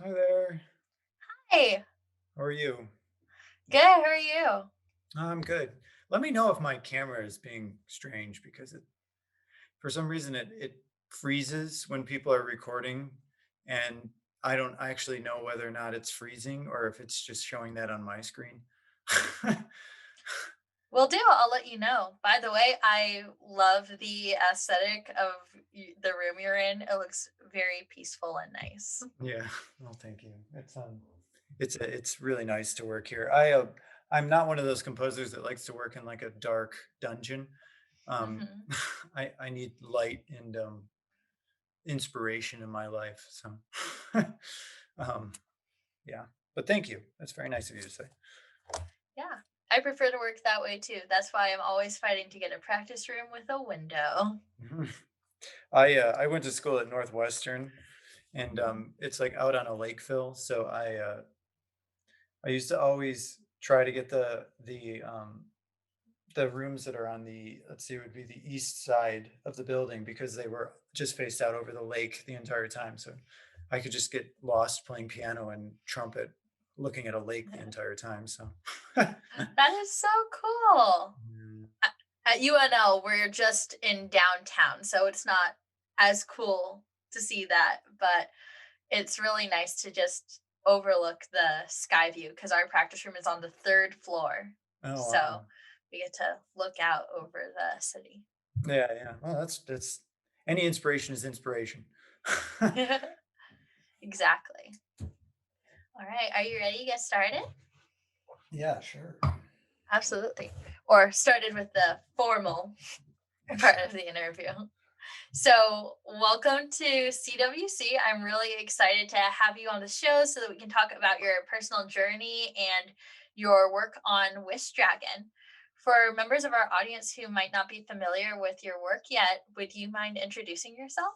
Hi there. Hey, How are you? good. How are you? I'm good. Let me know if my camera is being strange because for some reason, it freezes when people are recording, and I don't actually know whether or not it's freezing or if it's just showing that on my screen. Will do. I'll let you know. By the way, I love the aesthetic of the room you're in. It looks very peaceful and nice. Yeah. Well, thank you. It's really nice to work here. I'm not one of those composers that likes to work in like a dark dungeon. Um, Hmm. I need light and inspiration in my life. So, um, yeah. But thank you. That's very nice of you to say. Yeah, I prefer to work that way too. That's why I'm always fighting to get a practice room with a window. Mhm. I went to school at Northwestern, and it's like out on a lakeville. So I used to always try to get the rooms that are on the, let's see, it would be the east side of the building because they were just faced out over the lake the entire time. So I could just get lost playing piano and trumpet, looking at a lake the entire time. So That is so cool. Mm. At UNL, we're just in downtown, so it's not as cool to see that, but it's really nice to just overlook the sky view because our practice room is on the third floor. Oh So wow. we get to look out over the city. Yeah, yeah. Well, that's any inspiration is inspiration. Exactly. All right. Are you ready to get started? Yeah, sure. Absolutely. Or started with the formal part of the interview. So, welcome to CwC. I'm really excited to have you on the show so that we can talk about your personal journey and your work on Wish Dragon. For members of our audience who might not be familiar with your work yet, would you mind introducing yourself?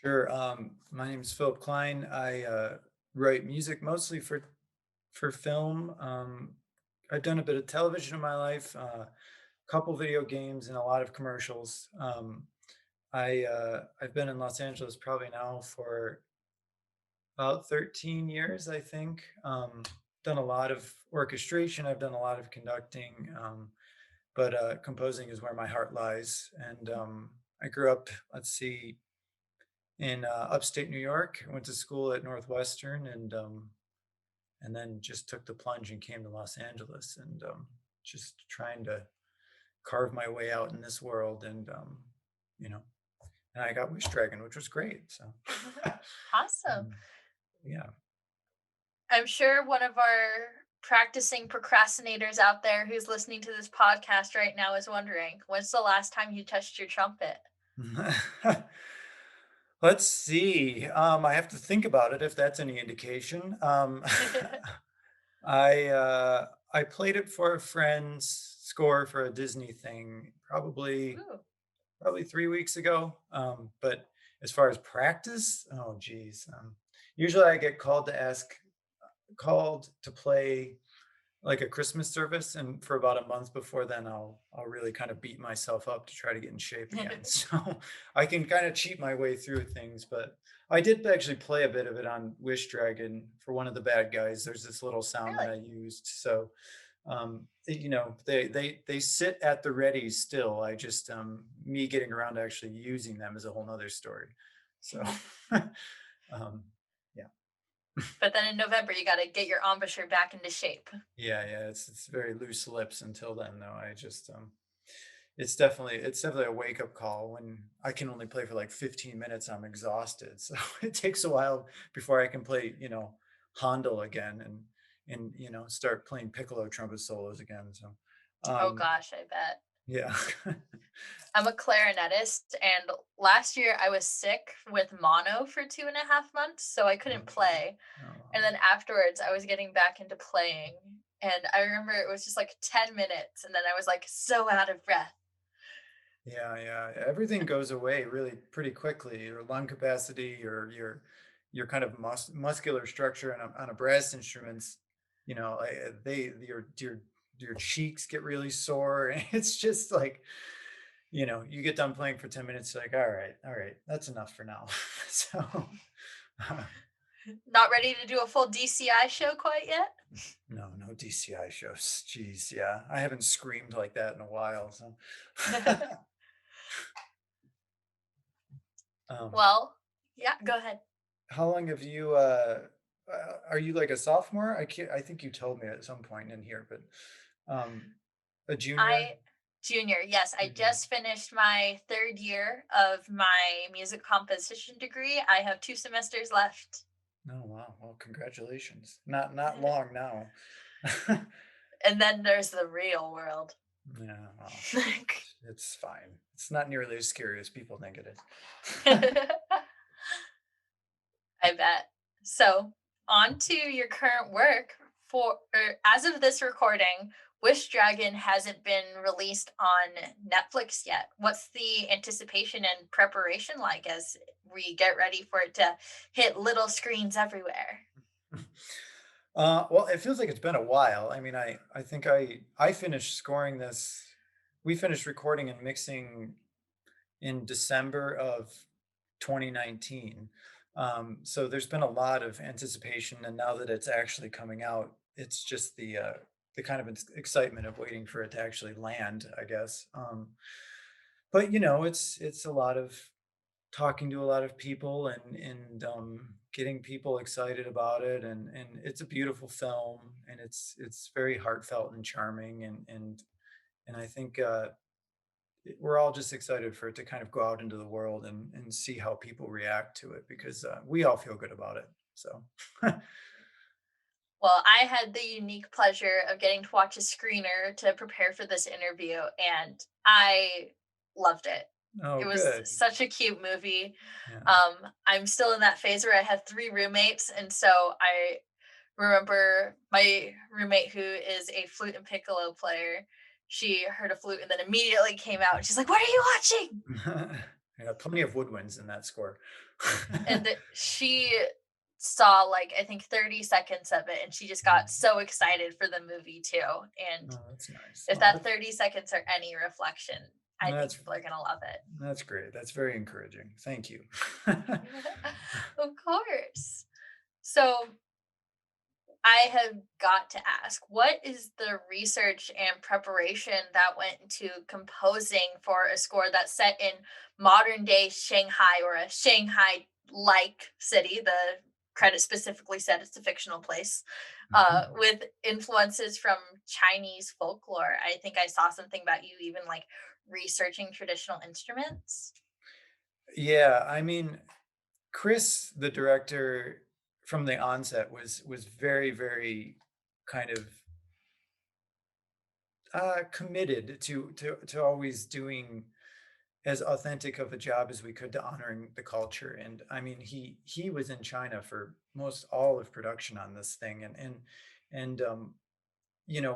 Sure. My name is Philip Klein. I write music mostly for film. I've done a bit of television in my life, a couple video games, and a lot of commercials. I've been in Los Angeles probably now for about 13 years, I think. Done a lot of orchestration. I've done a lot of conducting, but composing is where my heart lies. And I grew up, let's see, in upstate New York. I went to school at Northwestern, and then just took the plunge and came to Los Angeles, and just trying to carve my way out in this world. And you know, and I got Wish Dragon, which was great. So Awesome. um, yeah. I'm sure one of our practicing procrastinators out there who's listening to this podcast right now is wondering, when's the last time you touched your trumpet? Let's see. I have to think about it if that's any indication. I played it for a friend's score for a Disney thing, Ooh, probably 3 weeks ago. But as far as practice, oh geez. Usually I get called to play like a Christmas service, and for about a month before then, I'll really kind of beat myself up to try to get in shape again. So I can kind of cheat my way through things, but I did actually play a bit of it on Wish Dragon for one of the bad guys. There's this little sound that really? I used, so they sit at the ready still. I just me getting around to actually using them is a whole nother story. So um, yeah. But then in November, you got to get your embouchure back into shape. Yeah, yeah, it's very loose lips until then, though. I just it's definitely a wake up call when I can only play for like 15 minutes. I'm exhausted, so it takes a while before I can play, Handel again and start playing piccolo trumpet solos again. So, Oh um, gosh, I bet. yeah, I'm a clarinetist, and last year I was sick with mono for 2.5 months, so I couldn't okay. play. And Oh, then afterwards, I was getting back into playing, and I remember it was just like 10 minutes, and then I was like so out of breath. yeah, yeah. Everything goes away really pretty quickly. Your lung capacity, your kind of muscular structure on a brass instruments, they your cheeks get really sore, and it's just like, you get done playing for 10 minutes, you're like, all right, that's enough for now. So, Not ready to do a full DCI show quite yet? No, no DCI shows. Jeez, yeah. I haven't screamed like that in a while, so. Um, Well, yeah, go ahead. how long have you, are you like a sophomore? I think you told me at some point in here, but, um, a junior? I Junior, yes, I Junior. just finished my 3rd year of my music composition degree. I have 2 semesters left. Oh, wow. Well, congratulations. Not long now. And then there's the real world. Yeah, well, it's fine. It's not nearly as scary as people think it is. I bet. So, on to your current work. As of this recording, Wish Dragon hasn't been released on Netflix yet. What's the anticipation and preparation like as we get ready for it to hit little screens everywhere? Well, it feels like it's been a while. I mean, I think I finished scoring this. We finished recording and mixing in December of 2019. So there's been a lot of anticipation, and now that it's actually coming out, it's just the kind of excitement of waiting for it to actually land, I guess. But it's a lot of talking to a lot of people and getting people excited about it, and it's a beautiful film, and it's very heartfelt and charming, and I think we're all just excited for it to kind of go out into the world and see how people react to it because we all feel good about it. So, Well, I had the unique pleasure of getting to watch a screener to prepare for this interview, and I loved it. oh, It was good. such a cute movie. Yeah. I'm still in that phase where I have 3 roommates, and so I remember my roommate who is a flute and piccolo player. She heard a flute and then immediately came out and she's like, "What are you watching?" Yeah, plenty of woodwinds in that score. And she saw like I think 30 seconds of it and she just got so excited for the movie too. And Oh, that's nice. if Oh, that 30 seconds are any reflection, I think that's people are going to love it. that's great. That's very encouraging. Thank you. Of course. So I have got to ask, what is the research and preparation that went into composing for a score that's set in modern day Shanghai or a Shanghai like city? The credit specifically said it's a fictional place, Mhm. with influences from Chinese folklore. I think I saw something about you even like researching traditional instruments. Yeah, I mean, Chris, the director, from the onset was very, very kind of committed to always doing as authentic of a job as we could to honoring the culture. And I mean, he was in China for most all of production on this thing, and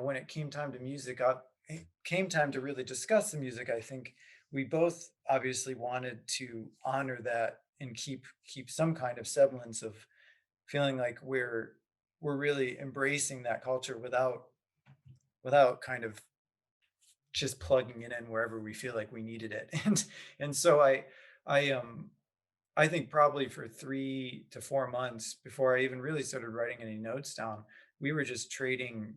when it came time to music, it came time to really discuss the music. I think we both obviously wanted to honor that and keep some kind of semblance of feeling like we're really embracing that culture without kind of just plugging it in wherever we feel like we needed it. And so I I think probably for 3 to 4 months before I even really started writing any notes down, we were just trading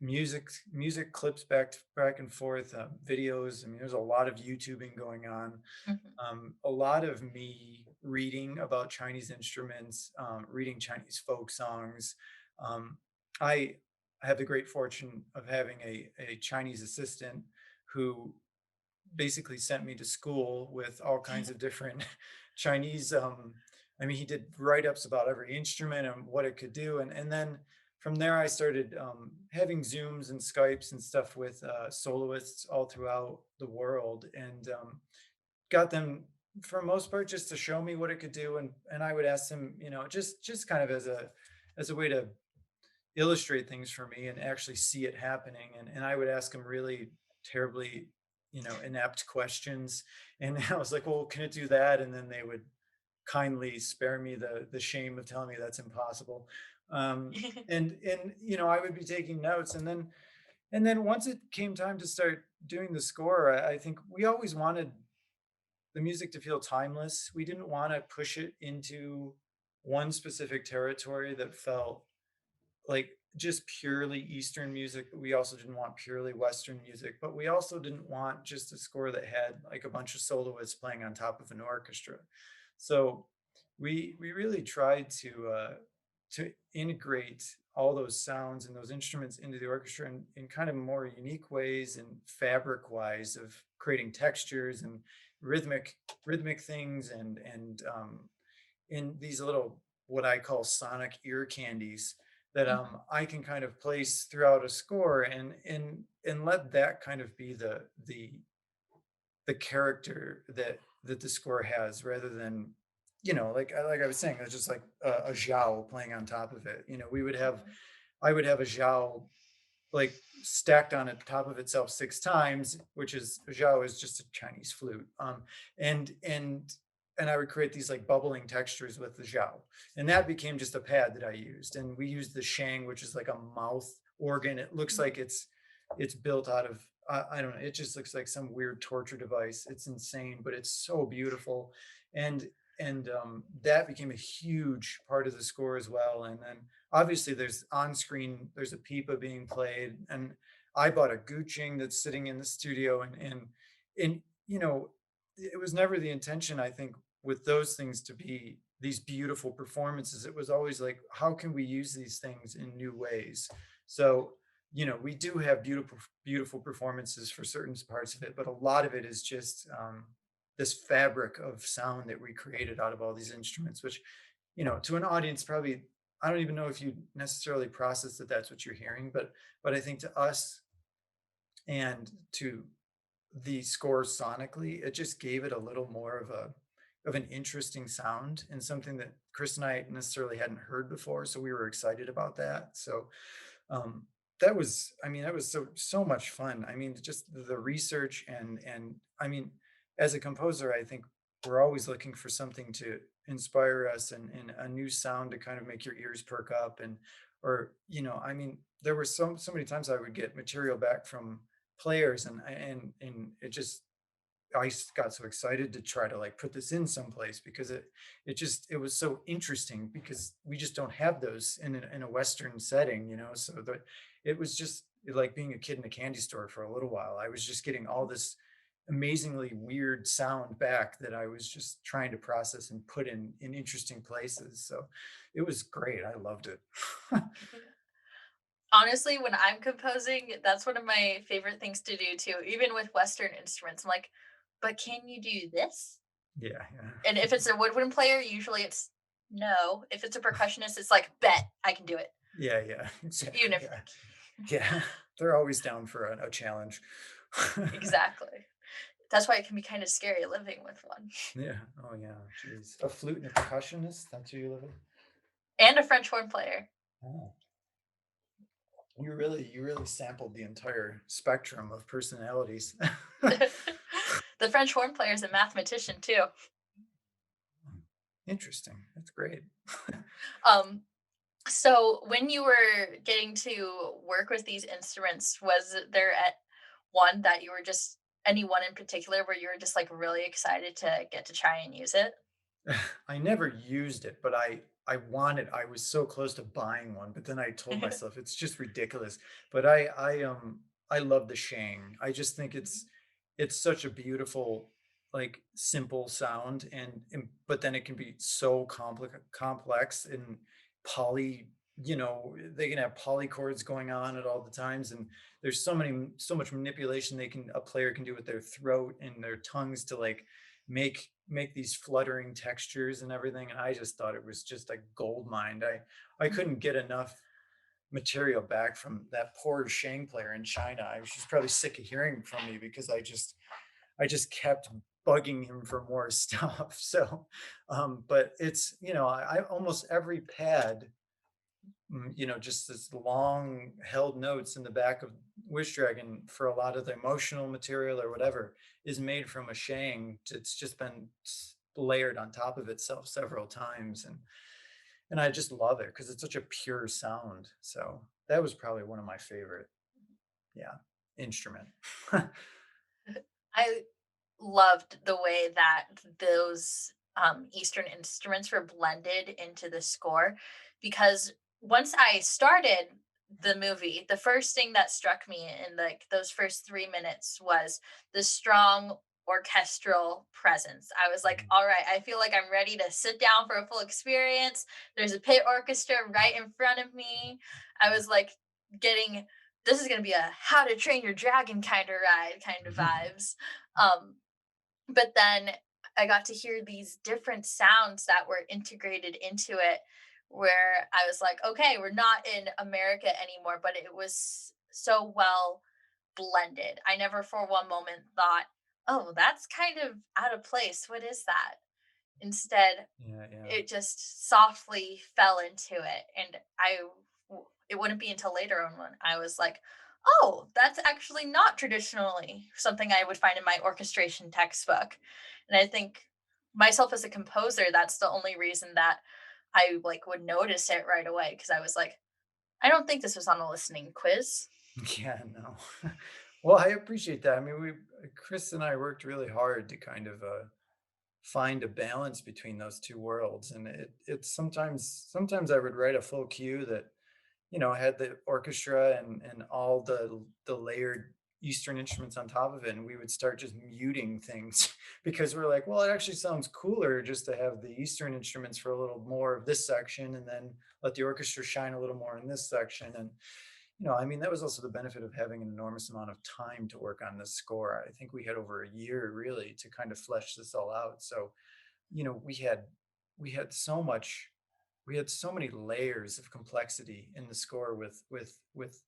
music clips back and forth, videos. I mean, there's a lot of YouTubing going on, Mhm. a lot of me reading about Chinese instruments, reading Chinese folk songs. Um, I have the great fortune of having a Chinese assistant who basically sent me to school with all kinds of different Chinese. I mean, he did write-ups about every instrument and what it could do, and then from there I started having Zooms and Skypes and stuff with soloists all throughout the world, and got them for the most part just to show me what it could do, and I would ask them, just kind of as a way to illustrate things for me and actually see it happening. And I would ask them really terribly, inept questions. And I was like, well, can it do that? And then they would kindly spare me the shame of telling me that's impossible. And I would be taking notes. And then once it came time to start doing the score, I think we always wanted the music to feel timeless. We didn't want to push it into one specific territory that felt like just purely Eastern music, but we also didn't want purely Western music, but we also didn't want just a score that had like a bunch of soloists playing on top of an orchestra. So we really tried to integrate all those sounds and those instruments into the orchestra in kind of more unique ways and fabric wise of creating textures and rhythmic things and in these little what I call sonic ear candies that Mhm. I can kind of place throughout a score and let that kind of be the character that the score has rather than like I was saying it's just like a Zhao playing on top of it. We would have Mhm. I would have a Zhao like stacked on it top of itself 6 times, which is Zhao is just a Chinese flute. And I would create these like bubbling textures with the Zhao. And that became just a pad that I used. And we used the Shang, which is like a mouth organ. It looks like it's built out of I don't know, it just looks like some weird torture device. It's insane, but it's so beautiful. And and that became a huge part of the score as well. And then obviously there's on screen there's a pipa being played, and I bought a guching that's sitting in the studio, and it was never the intention, I think, with those things to be these beautiful performances. It was always like, how can we use these things in new ways? So we do have beautiful performances for certain parts of it, but a lot of it is just this fabric of sound that we created out of all these instruments, which to an audience, probably, I don't even know if you necessarily process that that's what you're hearing, but I think to us and to the score sonically, it just gave it a little more of an interesting sound and something that Chris and I necessarily hadn't heard before. So we were excited about that. So um, that was so much fun. I mean, just the research and I mean, as a composer, I think we're always looking for something to inspire us and a new sound to kind of make your ears perk up or I mean, there were so many times I would get material back from players and it just got so excited to try to like put this in someplace because it was so interesting because we just don't have those in a Western setting, so that it was just like being a kid in a candy store for a little while. I was just getting all this amazingly weird sound back that I was just trying to process and put in interesting places. So it was great. I loved it. Honestly, when I'm composing, that's one of my favorite things to do too, even with Western instruments. I'm like, but can you do this? Yeah, And if it's a woodwind player, usually it's no. If it's a percussionist, it's like, bet I can do it. yeah, Even exactly. if Yeah, yeah. They're always down for a challenge. exactly. That's why it can be kind of scary living with one. Yeah. Oh, yeah. Jeez. A flute and a percussionist. That's who you live with. And a French horn player. Oh, you really sampled the entire spectrum of personalities. The French horn player is a mathematician too. Interesting. That's great. Um, so when you were getting to work with these instruments, was there at one that you were just any one in particular where you were just like really excited to get to try and use it? I never used it, but I was so close to buying one, but then I told myself it's just ridiculous. But I love the Shang. I just think it's such a beautiful, like simple sound and but then it can be so complex and poly, they can have polychords going on at all the times, and there's so much manipulation a player can do with their throat and their tongues to like make these fluttering textures and everything, and I just thought it was just a gold mine. I couldn't get enough material back from that poor Shang player in China. She's probably sick of hearing from me because I just kept bugging him for more stuff. So but it's I almost every pad, just this long held notes in the back of Wish Dragon for a lot of the emotional material or whatever is made from a Shang. It's just been layered on top of itself several times, and I just love it because it's such a pure sound. So that was probably one of my favorite, yeah, instrument. I loved the way that those Eastern instruments were blended into the score. Because once I started the movie, the first thing that struck me in like those first 3 minutes was the strong orchestral presence. I was like, Mhm. all right, I feel like I'm ready to sit down for a full experience. There's a pit orchestra right in front of me. I was like getting, this is going to be a how to train your dragon kind of ride kind of Mhm. vibes. Um, but then I got to hear these different sounds that were integrated into it, where I was like, okay, we're not in America anymore, but it was so well blended. I never for one moment thought, oh, that's kind of out of place. What is that? Instead, Yeah, yeah. it just softly fell into it. And it wouldn't be until later on when I was like, oh, that's actually not traditionally something I would find in my orchestration textbook. And I think myself as a composer, that's the only reason that I like would notice it right away because I was like, I don't think this was on a listening quiz. Yeah, no. Well, I appreciate that. I mean, Chris and I worked really hard to kind of find a balance between those two worlds, and it's sometimes I would write a full cue that had the orchestra and all the layered Eastern instruments on top of it, and we would start just muting things because we're like, well, it actually sounds cooler just to have the Eastern instruments for a little more of this section, and then let the orchestra shine a little more in this section. And I mean, that was also the benefit of having an enormous amount of time to work on this score. I think we had over a year really to kind of flesh this all out. So, we had so much we had so many layers of complexity in the score with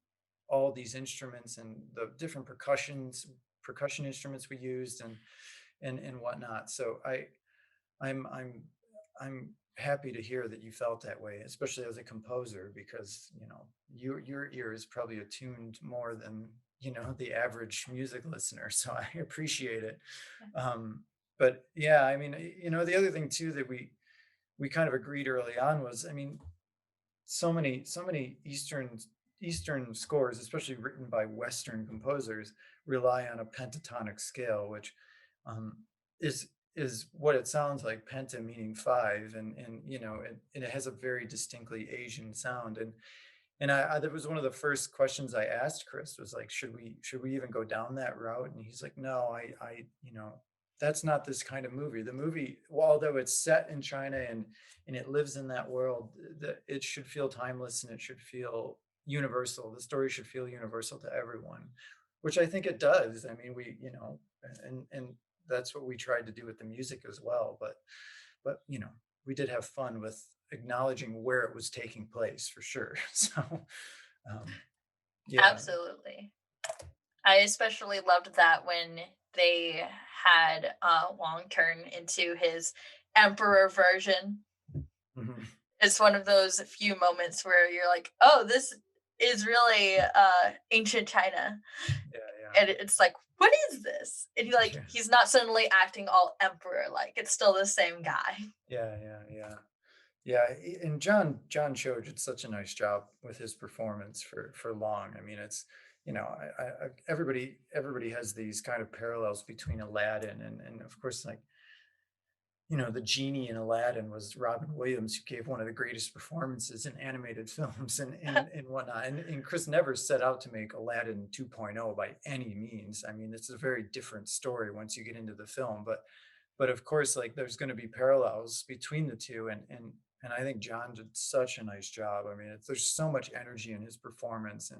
all these instruments and the different percussion instruments we used and whatnot. So I'm I'm happy to hear that you felt that way, especially as a composer, because your ear is probably attuned more than the average music listener. So I appreciate it. Um, but yeah, I mean, the other thing too that we kind of agreed early on was, I mean, so many Eastern scores, especially written by Western composers, rely on a pentatonic scale, which um, is what it sounds like, penta meaning five, and it has a very distinctly Asian sound. And I that was one of the first questions I asked Chris, was like, should we even go down that route? And he's like, no, that's not this kind of movie. The movie, well, although it's set in China and it lives in that world, it should feel timeless and it should feel universal. The story should feel universal to everyone, which I think it does. I mean, and that's what we tried to do with the music as well. But we did have fun with acknowledging where it was taking place for sure. So um, yeah. Absolutely. I especially loved that when they had Wong turn into his emperor version. Mhm. It's one of those few moments where you're like, "Oh, this is really ancient China," Yeah, yeah, and it's like, "What is this?" And yeah, he's not suddenly acting all emperor like. It's still the same guy. yeah, yeah, yeah. Yeah, and John Cho did such a nice job with his performance for Long. I mean, it's everybody has these kind of parallels between Aladdin and of course, like, the genie in Aladdin was Robin Williams, who gave one of the greatest performances in animated films and whatnot. And Chris never set out to make Aladdin 2.0 by any means. I mean, it's a very different story once you get into the film, but of course, like, there's going to be parallels between the two, and I think John did such a nice job. I mean, there's so much energy in his performance,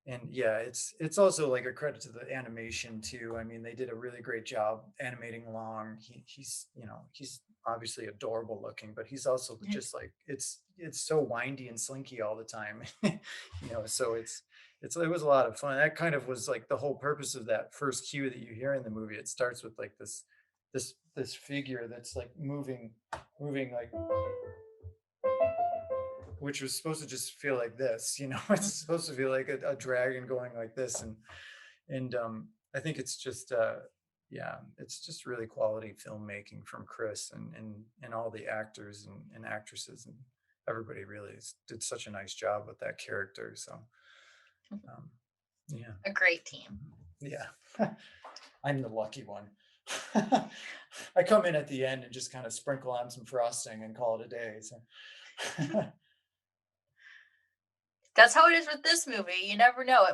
and yeah, it's also like a credit to the animation too. I mean, they did a really great job animating Long. He's obviously adorable looking, but he's also just like, it's so windy and slinky all the time. So it was a lot of fun. That kind of was like the whole purpose of that first cue that you hear in the movie. It starts with like this figure that's like moving like, which was supposed to just feel like this. It's supposed to feel like a dragon going like this, and I think it's just yeah, it's just really quality filmmaking from Chris and all the actors and actresses, and everybody really did such a nice job with that character. So um, yeah. A great team. Yeah. I'm the lucky one. I come in at the end and just kind of sprinkle on some frosting and call it a day. So That's how it is with this movie. You never know.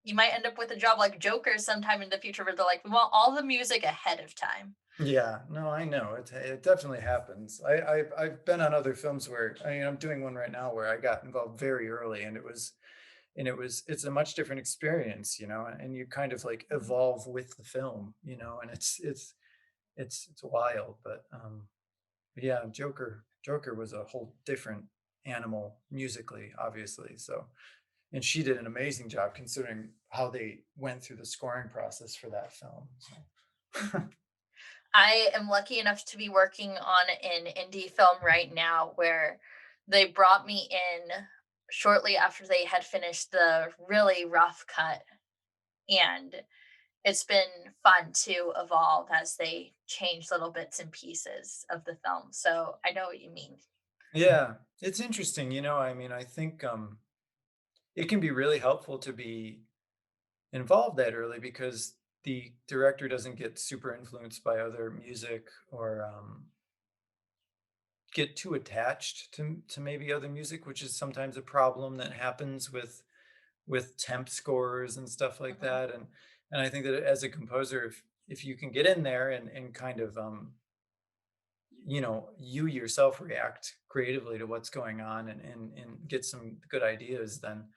You might end up with a job like Joker sometime in the future where they're like, we want all the music ahead of time. yeah, no, I know it definitely happens. I've been on other films where I mean I'm doing one right now where I got involved very early it's a much different experience, and you kind of like Mhm. evolve with the film, and it's wild, but yeah, Joker was a whole different animal musically, obviously. So, and she did an amazing job considering how they went through the scoring process for that film. So. I am lucky enough to be working on an indie film right now where they brought me in shortly after they had finished the really rough cut. And it's been fun to evolve as they change little bits and pieces of the film. So I know what you mean. Yeah, it's interesting, I mean, I think it can be really helpful to be involved that early because the director doesn't get super influenced by other music or get too attached to maybe other music, which is sometimes a problem that happens with temp scores and stuff like Mhm. that. And I think that as a composer, if you can get in there and kind of you yourself react creatively to what's going on and get some good ideas, then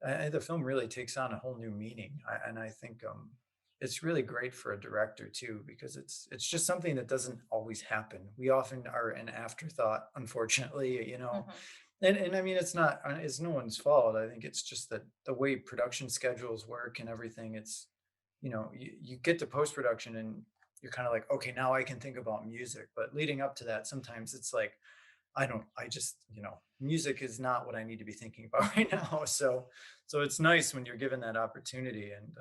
the film really takes on a whole new meaning. And I think it's really great for a director too, because it's just something that doesn't always happen. We often are an afterthought, unfortunately, Mhm. and I mean, it's no one's fault. I think it's just that the way production schedules work and everything, you get to post production and you're kind of like, okay, now I can think about music. But leading up to that, sometimes it's like, I just, music is not what I need to be thinking about right now. So it's nice when you're given that opportunity, and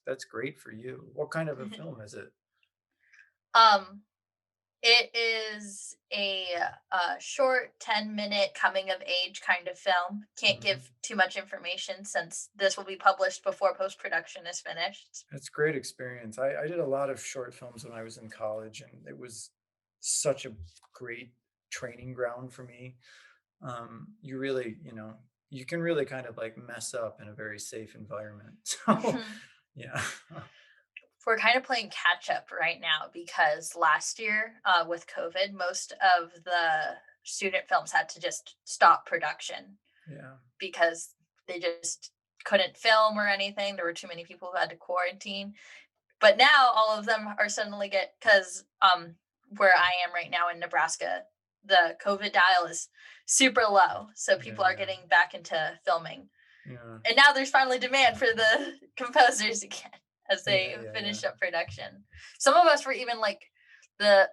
that's great for you. What kind of a film is it? um, it is a short 10-minute coming of age kind of film. Can't Mhm. give too much information since this will be published before post production is finished. It's great experience. I did a lot of short films when I was in college, and it was such a great training ground for me. You really, you can really kind of like mess up in a very safe environment. So, yeah. We're kind of playing catch up right now because last year, with COVID, most of the student films had to just stop production Yeah. because they just couldn't film or anything. There were too many people who had to quarantine. But now all of them are suddenly get because where I am right now in Nebraska, the COVID dial is super low, so Yeah. people are Yeah. getting back into filming. Yeah. And now there's finally demand for the composers again as Yeah. they Yeah. Yeah. finish up production. Some of us were even like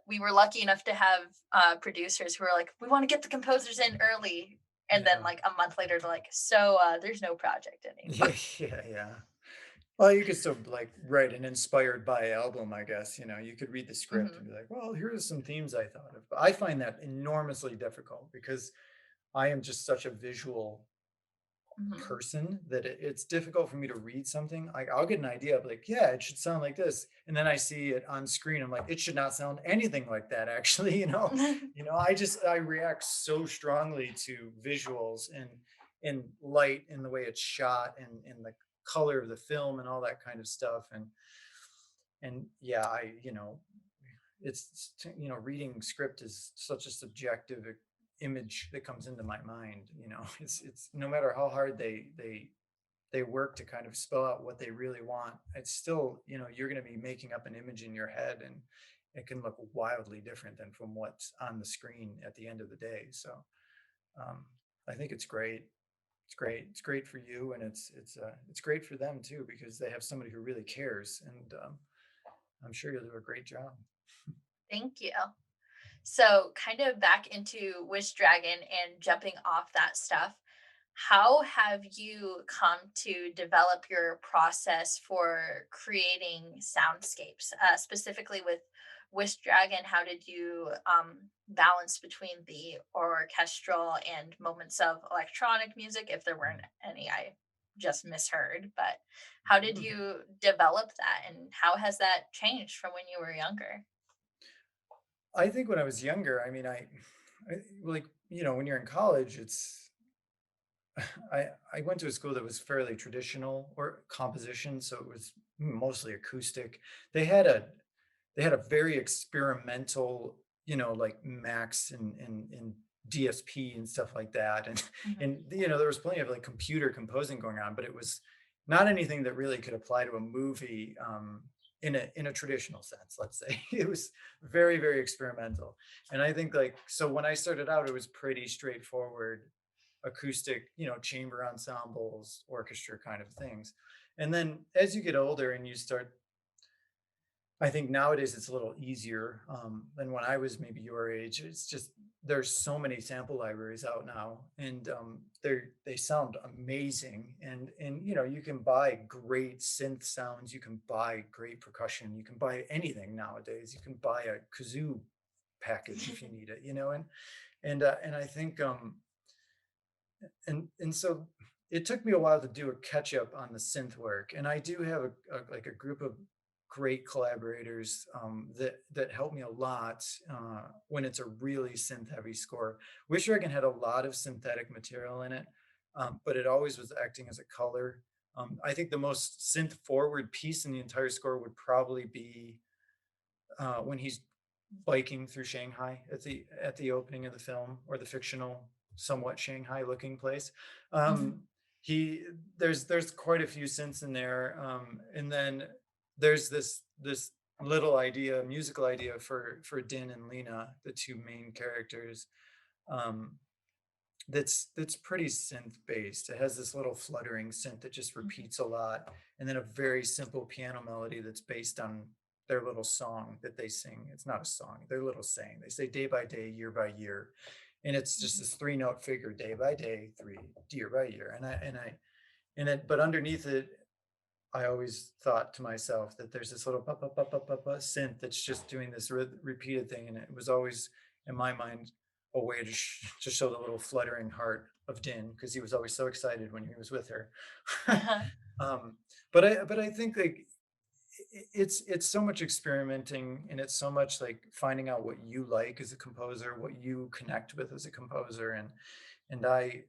we were lucky enough to have producers who were like, we want to get the composers in early. And then Yeah. like a month later, they're like, so there's no project Yeah. anymore. Yeah. Yeah. Well, you could still like write an inspired by album, I guess. You could read the script and Hmm. be like, well, here are some themes I thought of. But I find that enormously difficult because I am just such a visual Hmm. person that it's difficult for me to read something. Like I'll get an idea of like, yeah, it should sound like this, and then I see it on screen. I'm like, it should not sound anything like that. Actually, I react so strongly to visuals and light and the way it's shot and the color of the film and all that kind of stuff. And yeah, reading script is such a subjective image that comes into my mind. It's no matter how hard they work to kind of spell out what they really want, it's still, you're going to be making up an image in your head, and it can look wildly different than from what's on the screen at the end of the day. So um, I think it's great for you, and it's great for them too, because they have somebody who really cares, and I'm sure you'll do a great job. Thank you. So, kind of back into Wish Dragon and jumping off that stuff, how have you come to develop your process for creating soundscapes? Specifically with Wish Dragon, how did you balance between the orchestral and moments of electronic music, if there weren't any? I just misheard. But how did you develop that, and how has that changed from when you were younger? I think when I was younger, I mean, I like, when you're in college, I went to a school that was fairly traditional or composition, so it was mostly acoustic. They had a they had a very experimental, like Max and DSP and stuff like that. And Mhm. and there was plenty of like computer composing going on, but it was not anything that really could apply to a movie in a traditional sense, let's say. It was very, very experimental. And I think like so when I started out, it was pretty straightforward acoustic, chamber ensembles, orchestra kind of things. And then as you get older and you start, I think nowadays it's a little easier than when I was maybe your age. It's just there's so many sample libraries out now, and they sound amazing. And you can buy great synth sounds, you can buy great percussion, you can buy anything nowadays. You can buy a kazoo package if you need it, and I think and so it took me a while to do a catch up on the synth work, and I do have like a group of great collaborators that help me a lot when it's a really synth heavy score. Wish Dragon had a lot of synthetic material in it, but it always was acting as a color. I think the most synth forward piece in the entire score would probably be when he's biking through Shanghai at the opening of the film, or the fictional, somewhat Shanghai looking place. Mhm. Um, he there's quite a few synths in there, and then there's this little idea, musical idea for Din and Lena, the two main characters. Um, that's pretty synth based. It has this little fluttering synth that just Mhm. repeats a lot, and then a very simple piano melody that's based on their little song that they sing. It's not a song, their little saying. They say day by day, year by year. And it's just Mhm. this three-note figure, day by day, three, year by year. But underneath it, I always thought to myself that there's this little synth that's just doing this repeated thing, and it was always in my mind a way to show the little fluttering heart of Din, because he was always so excited when he was with her. Uh-huh. um, but I think like it's so much experimenting, and it's so much like finding out what you like as a composer, what you connect with as a composer, and I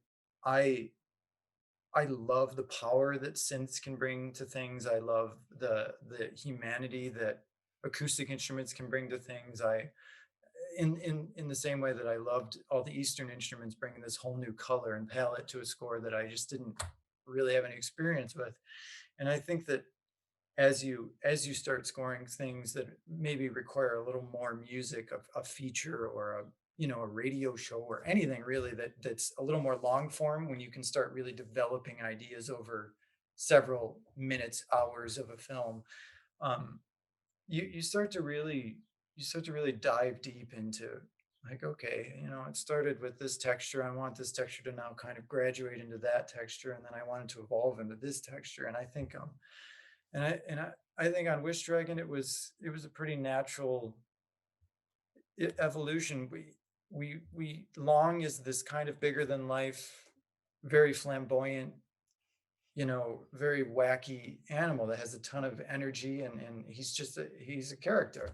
I love the power that synths can bring to things. I love the humanity that acoustic instruments can bring to things. In the same way that I loved all the Eastern instruments bringing this whole new color and palette to a score that I just didn't really have any experience with. And I think that as you start scoring things that maybe require a little more music, a feature or a radio show or anything really that's a little more long form, when you can start really developing ideas over several minutes, hours of a film, um, you start to really dive deep into, like, okay, it started with this texture. I want this texture to now kind of graduate into that texture, and then I want it to evolve into this texture. And I think I think on Wish Dragon it was a pretty natural evolution. We Long is this kind of bigger than life, very flamboyant, very wacky animal that has a ton of energy, and he's a character.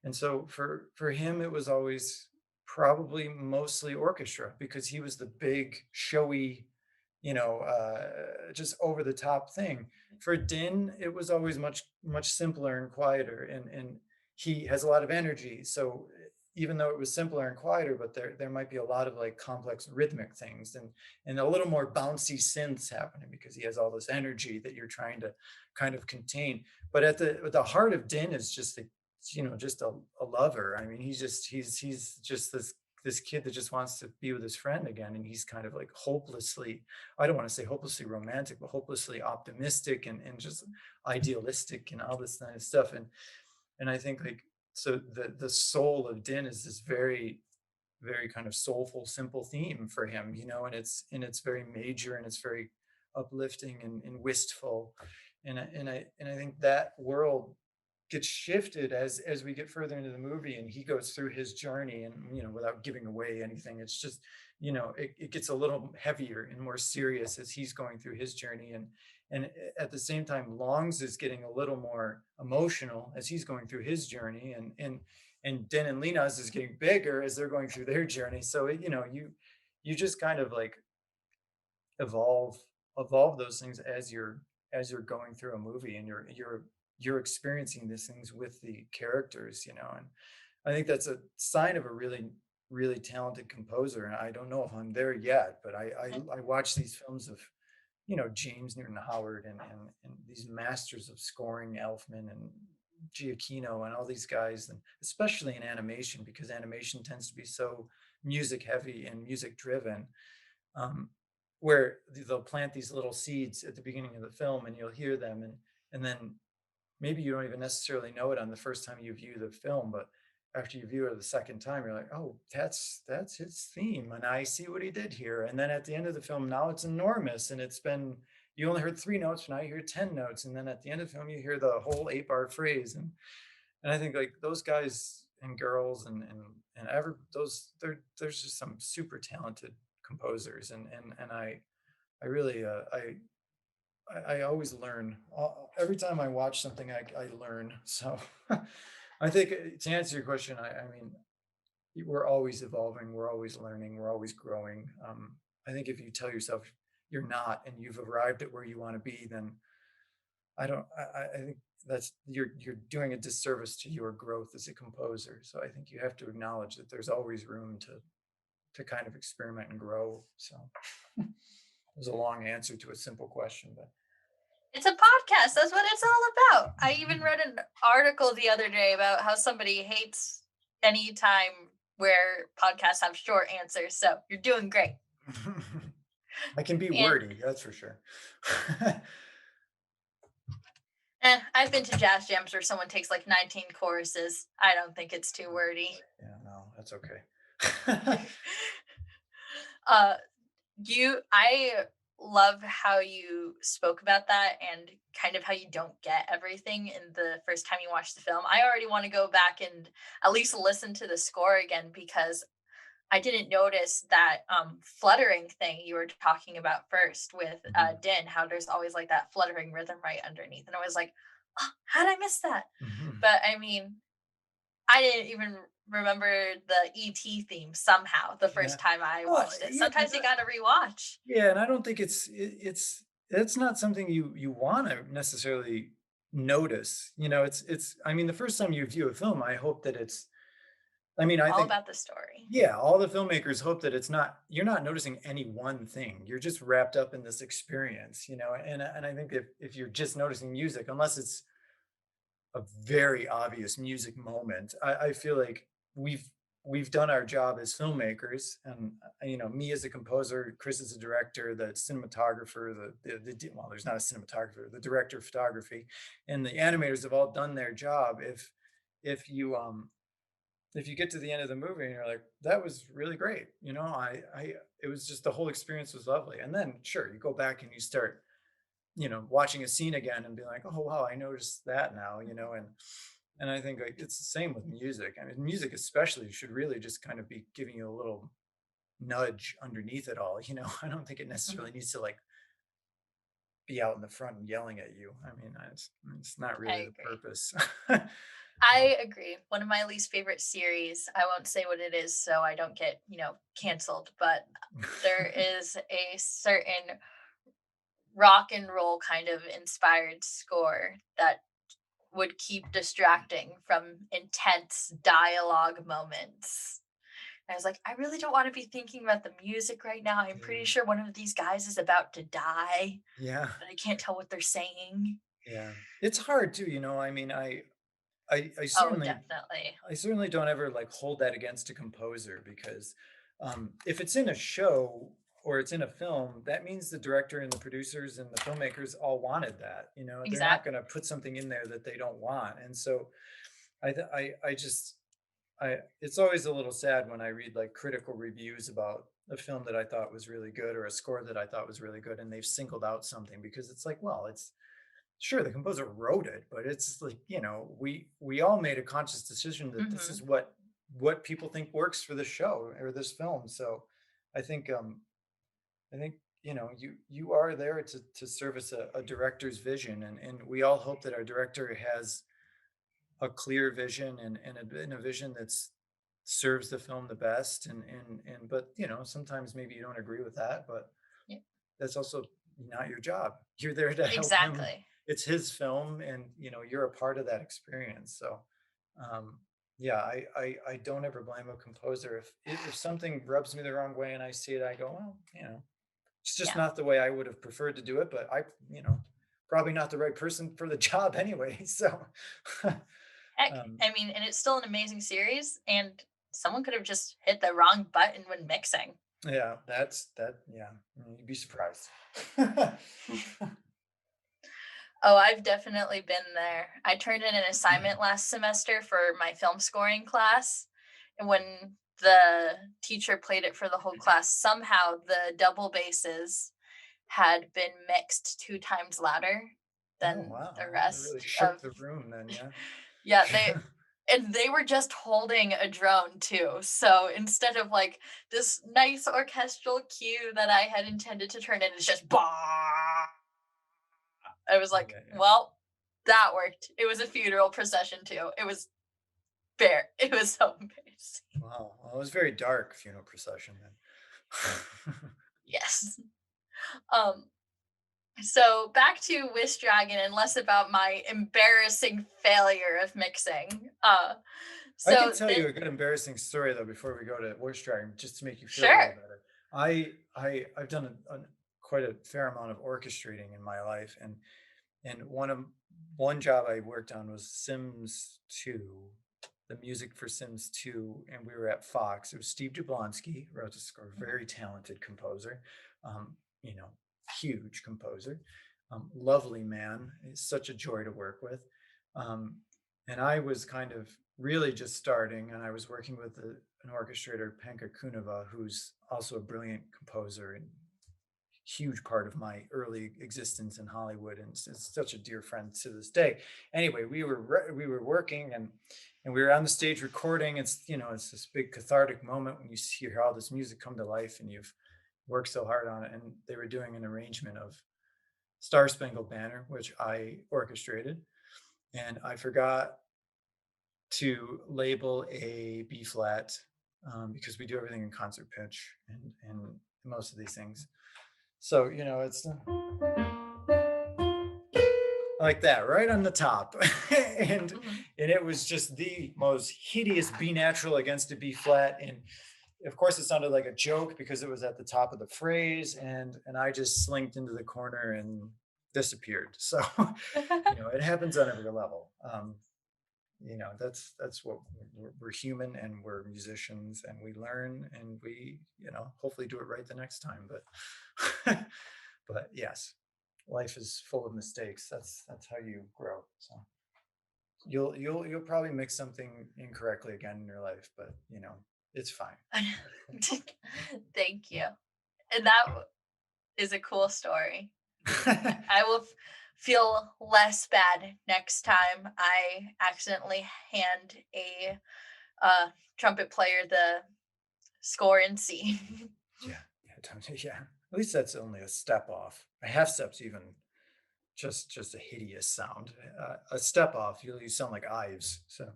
And so for him, it was always probably mostly orchestra, because he was the big, showy, just over the top thing. For Din, it was always much much simpler and quieter, and he has a lot of energy. So even though it was simpler and quieter, but there might be a lot of like complex rhythmic things, and a little more bouncy synths happening, because he has all this energy that you're trying to kind of contain. But at the heart of Din is just a lover. I mean, he's just this kid that just wants to be with his friend again, and he's kind of like hopelessly, I don't want to say hopelessly romantic, but hopelessly optimistic, and just idealistic and all this kind of stuff. And I think like, so the soul of Din is this very, very kind of soulful, simple theme for him, and it's very major, and it's very uplifting and wistful. And I think that world gets shifted as we get further into the movie and he goes through his journey, and without giving away anything, it's just it gets a little heavier and more serious as he's going through his journey, and at the same time Longs is getting a little more emotional as he's going through his journey, and Den and Linas is getting bigger as they're going through their journey. So you just kind of like evolve evolve those things as you're going through a movie, and you're experiencing these things with the characters, and I think that's a sign of a really talented composer. And I don't know if I'm there yet, but I watch these films of James Newton Howard, and these masters of scoring, Elfman and Giacchino and all these guys, and especially in animation, because animation tends to be so music heavy and music driven, um, where they'll plant these little seeds at the beginning of the film, and you'll hear them, and then maybe you don't even necessarily know it on the first time you view the film, but after you view it the second time, you're like, oh, that's his theme, and I see what he did here. And then at the end of the film, now it's enormous, and it's been you only heard 3 notes, now you hear 10 notes, and then at the end of the film, you hear the whole 8-bar phrase, and I think like those guys and girls and ever those there's just some super talented composers, and I really I always learn. Every time I watch something, I learn. So I think to answer your question, I mean, we're always evolving, we're always learning, we're always growing. I think if you tell yourself you're not and you've arrived at where you want to be, then I don't. I think that's you're doing a disservice to your growth as a composer. So I think you have to acknowledge that there's always room to kind of experiment and grow. So it was a long answer to a simple question, but. It's a podcast. That's what it's all about. I even read an article the other day about how somebody hates any time where podcasts have short answers. So you're doing great. I can be And wordy, that's for sure. I've been to jazz jams where someone takes like 19 choruses. I don't think it's too wordy. Yeah, no, that's okay. uh, I love how you spoke about that and kind of how you don't get everything in the first time you watch the film. I already want to go back and at least listen to the score again because I didn't notice that fluttering thing you were talking about first with Mhm, Din, how there's always like that fluttering rhythm right underneath. And I was like, oh, how did I miss that? mhm. But I mean, I didn't even remember the ET theme somehow the Yeah. first time I Well, watched it. yeah, Sometimes you got to rewatch. yeah, and I don't think it's not something you wanna necessarily notice, it's I mean, the first time you view a film, I hope that it's I mean, I All think about the story. yeah, all the filmmakers hope that it's not you're not noticing any one thing. You're just wrapped up in this experience, and I think if you're just noticing music, unless it's a very obvious music moment, I feel like we've done our job as filmmakers, and me as a composer, Chris as a director, the cinematographer, well, there's not a cinematographer, the director of photography, and the animators have all done their job. If you if you get to the end of the movie and you're like, that was really great, I it was just the whole experience was lovely. And then sure, you go back and you start, watching a scene again and be like, oh wow, I noticed that now, and I think like it's the same with music. I mean, music especially should really just kind of be giving you a little nudge underneath it all. I don't think it necessarily Mhm. needs to like be out in the front and yelling at you. I mean, it's not I really the agree. purpose. I agree. One of my least favorite series, I won't say what it is so I don't get, canceled, but there is a certain rock and roll kind of inspired score that would keep distracting from intense dialogue moments. And I was like, I really don't want to be thinking about the music right now. I'm pretty Yeah. sure one of these guys is about to die, Yeah. but I can't tell what they're saying. Yeah. It's hard too, I mean, I Oh, certainly definitely. I certainly don't ever like hold that against a composer, because if it's in a show or it's in a film, that means the director and the producers and the filmmakers all wanted that. They're not going Exactly. to put something in there that they don't want. And so I just it's always a little sad when I read like critical reviews about a film that I thought was really good or a score that I thought was really good, and they've singled out something, because it's like, well, Sure, the composer wrote it, but it's like, we all made a conscious decision that this is Hmm. what people think works for the show or this film. So I think I think you are there to service a director's vision, and we all hope that our director has a clear vision and a vision that's serves the film the best, and but sometimes maybe you don't agree with that, but Yeah, that's also not your job. You're there to help him. exactly. It's his film, and you're a part of that experience. So, um, yeah, I don't ever blame a composer if something rubs me the wrong way and I see it. I go, well, it's just Yeah. not the way I would have preferred to do it. But probably not the right person for the job anyway. So, Heck, um, I mean, and it's still an amazing series, and someone could have just hit the wrong button when mixing. yeah, Yeah, you'd be surprised. Oh, I've definitely been there. I turned in an assignment last semester for my film scoring class, and when the teacher played it for the whole class, somehow the double basses had been mixed 2 times louder Oh than wow, the that really rest shook of. the room then, yeah. Yeah, they were just holding a drone too. So instead of like this nice orchestral cue that I had intended to turn in, it's just bah. I was like, Yeah, yeah. well, that worked. It was a funeral procession too. It was fair. It was so amazing. Wow. Well, it was very dark funeral procession then. Yes. Um, so back to Wish Dragon and less about my embarrassing failure of mixing. I can So tell this you a good embarrassing story though before we go to Voice Dragon, just to make you feel a little sure. better. I've done quite a fair amount of orchestrating in my life, and one job I worked on was Sims 2, the music for Sims 2, and we were at Fox. It was Steve Jablonsky, wrote the score, Mhm. very talented composer, um, you know, huge composer, lovely man. He's such a joy to work with. Um, and I was kind of really just starting, and I was working with an orchestrator, Penka Kuneva, who's also a brilliant composer and huge part of my early existence in Hollywood, and it's such a dear friend to this day. Anyway, we were working, and we were on the stage recording. It's this big cathartic moment when you hear all this music come to life, and you've worked so hard on it. And they were doing an arrangement of Star Spangled Banner, which I orchestrated, and I forgot to label a B flat, because we do everything in concert pitch and most of these things. So it's like that right on the top, and Mhm. and it was just the most hideous B natural against a B flat, and of course it sounded like a joke because it was at the top of the phrase, and I just slinked into the corner and disappeared. So it happens on every level. That's what we're human, and we're musicians, and we learn, and we hopefully do it right the next time, but but yes, life is full of mistakes. That's how you grow. So you'll probably mix something incorrectly again in your life, but it's fine. Thank you. And that is a cool story. I will feel less bad next time I accidentally hand a trumpet player the score in C. Yeah, yeah, yeah. At least that's only a step off. A half step's even just a hideous sound. A step off, you sound like Ives. So,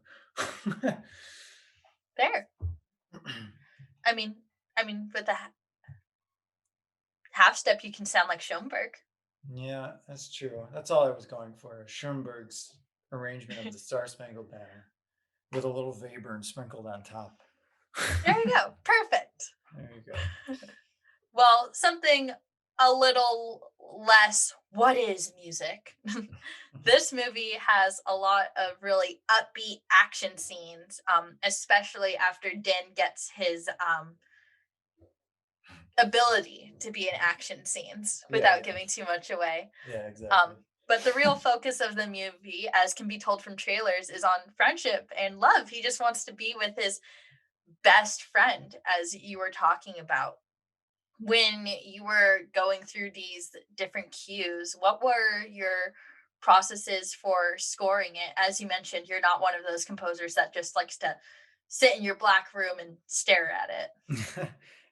There. I mean, with the half step, you can sound like Schoenberg. yeah, that's true. That's all I was going for. Schoenberg's arrangement of the Star Spangled Banner with a little Webern sprinkled on top. There you go. Perfect. There you go. Well, something a little less what is music. This movie has a lot of really upbeat action scenes, especially after Din gets his ability to be in action scenes Yeah, without yeah, giving too much away. yeah, exactly. But the real focus of the movie, as can be told from trailers, is on friendship and love. He just wants to be with his best friend, as you were talking about. When you were going through these different cues, what were your process is for scoring it. As you mentioned, you're not one of those composers that just likes to sit in your black room and stare at it.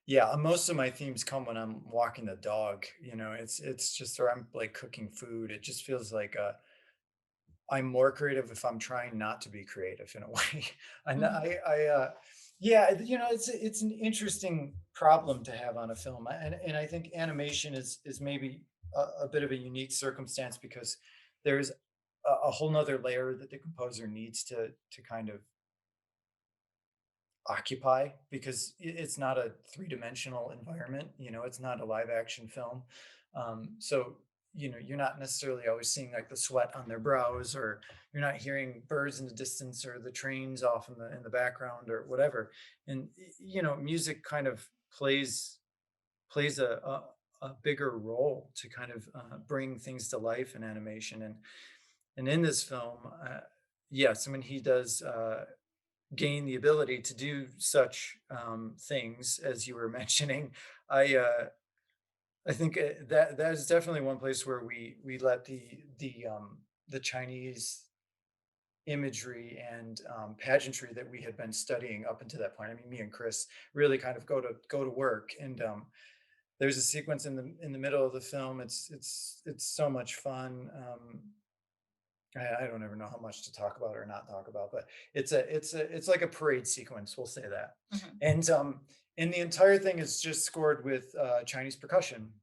Yeah, most of my themes come when I'm walking the dog, it's just or I'm like cooking food. It just feels like I'm more creative if I'm trying not to be creative in a way. And Mhm. yeah, it's an interesting problem to have on a film, and I think animation is maybe a bit of a unique circumstance because there's a whole nother layer that the composer needs to kind of occupy because it's not a three-dimensional environment, it's not a live action film. So you're not necessarily always seeing like the sweat on their brows, or you're not hearing birds in the distance or the trains off in the background or whatever. And music kind of plays a bigger role to kind of bring things to life in animation. And in this film, yes, I mean he does gain the ability to do such things as you were mentioning. I uh, I think that is definitely one place where we let the Chinese imagery and pageantry that we had been studying up until that point. I mean, me and Chris really kind of go to work, and there's a sequence in the middle of the film. It's so much fun. I don't ever know how much to talk about or not talk about, but it's like a parade sequence. We'll say that, Mhm. and the entire thing is just scored with Chinese percussion.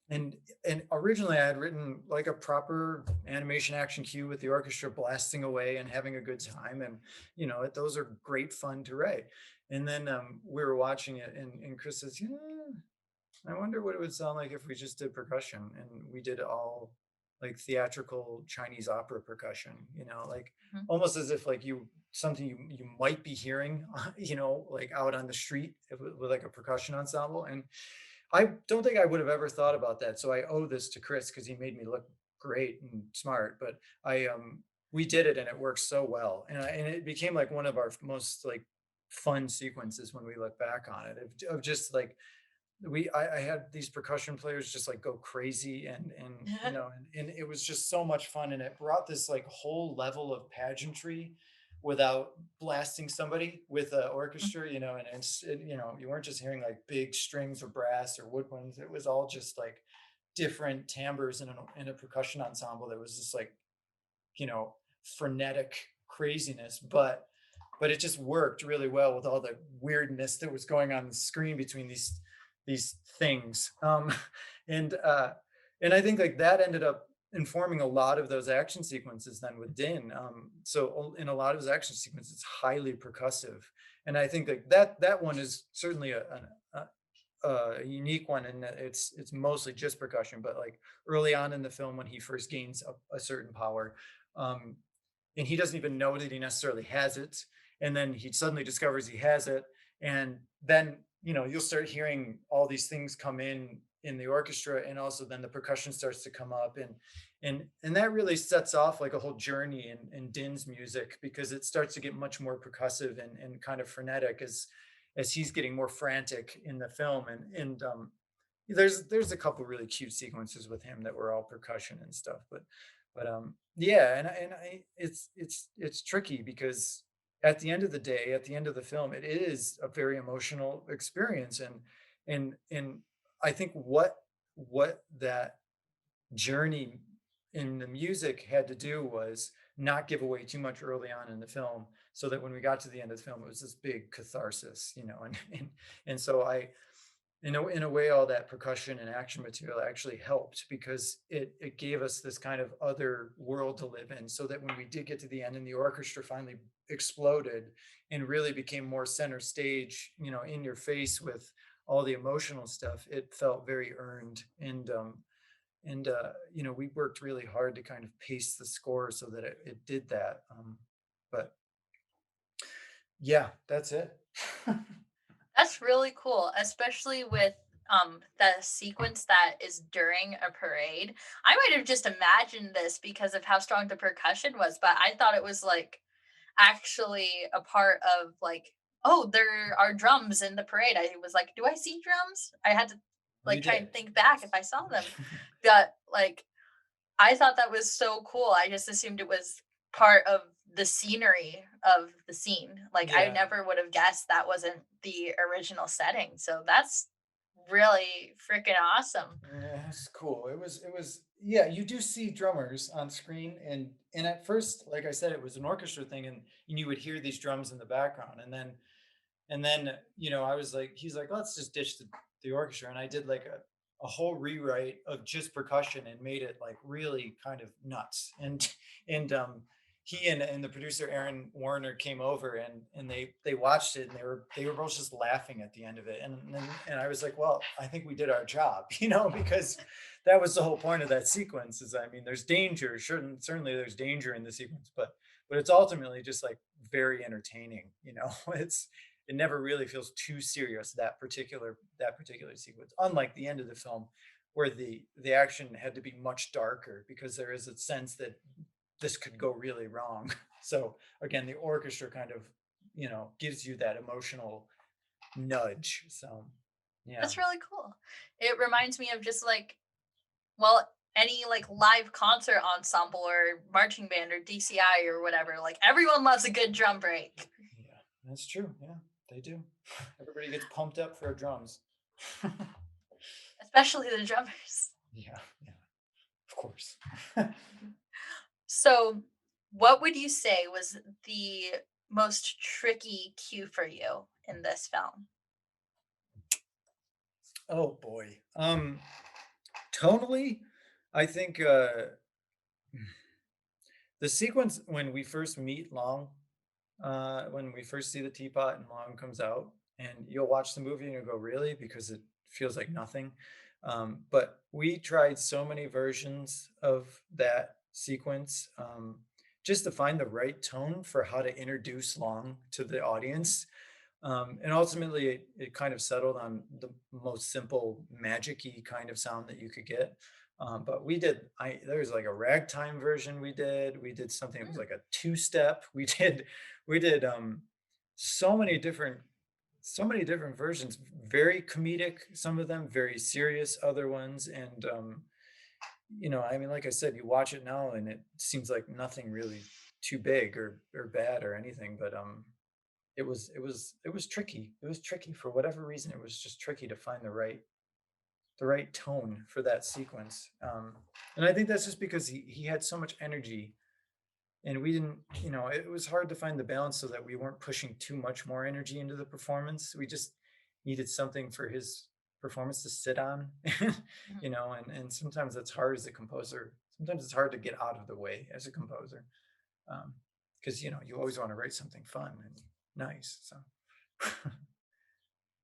And originally I had written like a proper animation action cue with the orchestra blasting away and having a good time, and those are great fun to write. And then we were watching it, and Chris says, "Yeah, I wonder what it would sound like if we just did percussion and we did all like theatrical Chinese opera percussion, like Mhm. almost as if like something you might be hearing, like out on the street with like a percussion ensemble." And I don't think I would have ever thought about that. So I owe this to Chris because he made me look great and smart. But we did it and it worked so well, and it became like one of our most like fun sequences when we look back on it of just like I had these percussion players just like go crazy, and it was just so much fun, and it brought this like whole level of pageantry without blasting somebody with an orchestra, and you weren't just hearing like big strings or brass or woodwinds. It was all just like different timbres in a percussion ensemble that was just like you know frenetic craziness, but it just worked really well with all the weirdness that was going on the screen between these things. And and I think like that ended up informing a lot of those action sequences then with Din. So in a lot of his action sequences, it's highly percussive, and I think like that one is certainly a unique one, and it's mostly just percussion. But like early on in the film, when he first gains a certain power, um, and he doesn't even know that he necessarily has it, and then he suddenly discovers he has it, and then you'll start hearing all these things come in the orchestra, and also then the percussion starts to come up, and that really sets off like a whole journey in Din's music, because it starts to get much more percussive and kind of frenetic as he's getting more frantic in the film. And there's a couple really cute sequences with him that were all percussion and stuff, but yeah, and I it's tricky because at the end of the day, at the end of the film, it is a very emotional experience, and I think what that journey in the music had to do was not give away too much early on in the film, so that when we got to the end of the film, it was this big catharsis, and so in a way, all that percussion and action material actually helped because it gave us this kind of other world to live in, so that when we did get to the end and the orchestra finally exploded and really became more center stage, in your face with all the emotional stuff, it felt very earned. And we worked really hard to kind of pace the score so that it did that. But yeah, that's it. That's really cool, especially with the sequence that is during a parade. I might have just imagined this because of how strong the percussion was, but I thought it was like actually a part of like, oh, there are drums in the parade. I was like, do I see drums? I had to You like try and did, think back if yes. I saw them. But like I thought that was so cool. I just assumed it was part of the scenery of the scene. Like, I Yeah. never would have guessed that wasn't the original setting. So that's really freaking awesome. Yeah, it's cool. Yeah, you do see drummers on screen, and at first, like I said, it was an orchestra thing, and you would hear these drums in the background, and then I was like, he's like, let's just ditch the orchestra, and I did like a whole rewrite of just percussion and made it like really kind of nuts. And he and the producer Aaron Warner came over, and they watched it, and they were both just laughing at the end of it, and I was like, well, I think we did our job, because that was the whole point of that sequence. Is, I mean, there's danger, certainly there's danger in the sequence, but it's ultimately just like very entertaining. It never really feels too serious, that particular sequence, unlike the end of the film, where the action had to be much darker because there is a sense that this could go really wrong. So again, the orchestra kind of gives you that emotional nudge. So yeah. That's really cool. It reminds me of just like, well, any like live concert ensemble or marching band or DCI or whatever. Like, everyone loves a good drum break, Yeah, that's true. Yeah, they do. Everybody gets pumped up for drums. especially the drummers. Yeah, yeah, of course. So, what would you say was the most tricky cue for you in this film? Oh boy. Tonally, I think the sequence when we first meet Long, when we first see the teapot and Long comes out, and you'll watch the movie and you'll go, really? Because it feels like nothing. But we tried so many versions of that sequence, just to find the right tone for how to introduce Long to the Mhm, audience. And ultimately, it kind of settled on the most simple, magic-y kind of sound that you could get. But there was like a ragtime version we did. We did something that was mm, like a two-step. We did so many different so many different versions, very comedic, some of them very serious, other ones. And I mean, like I said, you watch it now and it seems like nothing really too big or bad or anything, but it was tricky. It was tricky for whatever reason. It was just tricky to find the right tone for that sequence. And I think that's just because he had so much energy, and we didn't. It was hard to find the balance so that we weren't pushing too much more energy into the performance. We just needed something for his performance to sit on. mhm. And sometimes that's hard as a composer. Sometimes it's hard to get out of the way as a composer, because you always want to write something fun and nice. So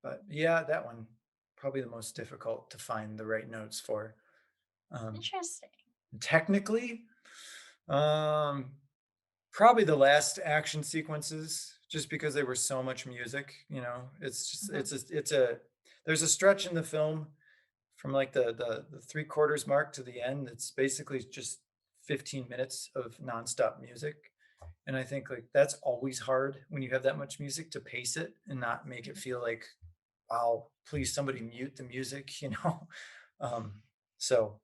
but yeah, that one probably the most difficult to find the right notes for. Um, Interesting. technically, um, probably the last action sequences, just because there was so much music. It's just Mhm, it's a there's a stretch in the film from like the three quarters mark to the end. It's basically just 15 minutes of nonstop music. And I think like that's always hard when you have that much music to pace it and not make it mhm. feel like, wow, please somebody mute the music. Um, so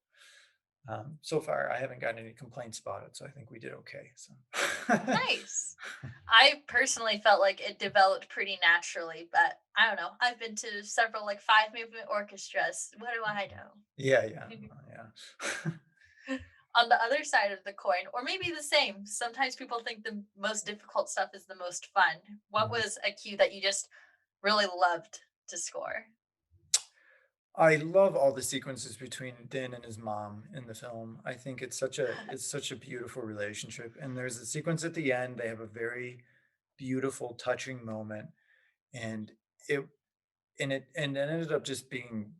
so far I haven't gotten any complaints about it, so I think we did okay. So Nice. I personally felt like it developed pretty naturally, but I don't know. I've been to several like five movement orchestras. What do I yeah, yeah, know? yeah. On the other side of the coin, or maybe the same, sometimes people think the most difficult stuff is the most fun. What Mhm. was a cue that you just really loved to score? I love all the sequences between Din and his mom in the film. I think it's such a beautiful relationship. And there's a sequence at the end. They have a very beautiful, touching moment, and it it ended up just being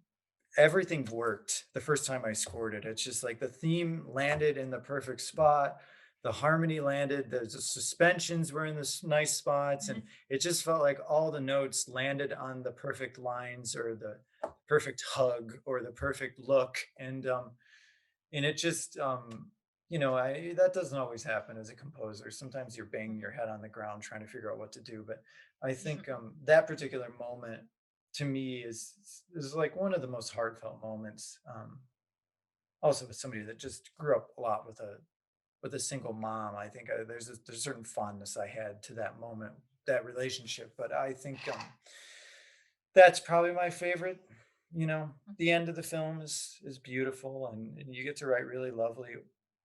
everything worked the first time I scored it. It's just like the theme landed in the perfect spot. The harmony landed, the suspensions were in the nice spots, and Mhm, it just felt like all the notes landed on the perfect lines or the perfect hug or the perfect look. And it just I that doesn't always happen as a composer. Sometimes you're banging your head on the ground trying to figure out what to do. But I think mhm. that particular moment to me is like one of the most heartfelt moments. also with somebody that just grew up a lot with a single mom. I think there's a certain fondness I had to that moment, that relationship. But I think that's probably my favorite. You know, the end of the film is beautiful, and you get to write really lovely.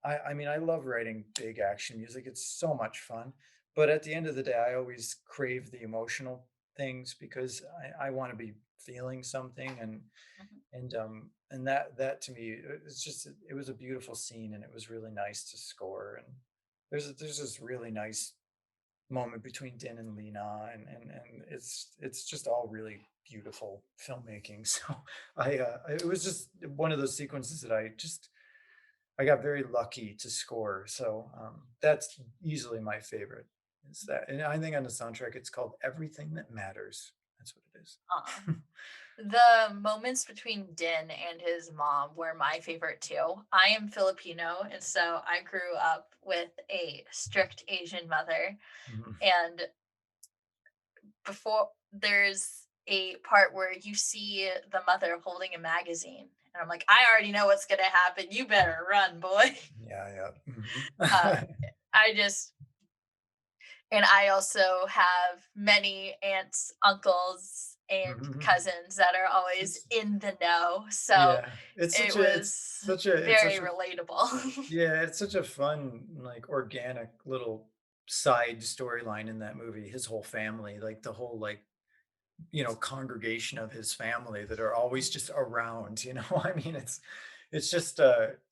I mean, I love writing big action music. It's so much fun. But at the end of the day, I always crave the emotional things because I want to be feeling something, Mhm. and that to me, it's just it was a beautiful scene, and it was really nice to score. And there's this really nice moment between Din and Lena, and it's just all really beautiful filmmaking. So it was just one of those sequences that I got very lucky to score. So that's easily my favorite. Is that, and I think on the soundtrack it's called Everything That Matters. That's what it is. Aw. The moments between Din and his mom were my favorite too. I am Filipino, and so I grew up with a strict Asian mother. Mhm. And before there's a part where you see the mother holding a magazine, and I'm like, I already know what's gonna happen. You better run, boy. Yeah, yeah. Uh, Mhm. I just And I also have many aunts, uncles, and Mhm. cousins that are always It's in the know. So yeah, it it's was such a it's very such a relatable. yeah, it's such a fun, like, organic little side storyline in that movie. His whole family, like the whole, like, congregation of his family that are always just around, you know? I mean, it's just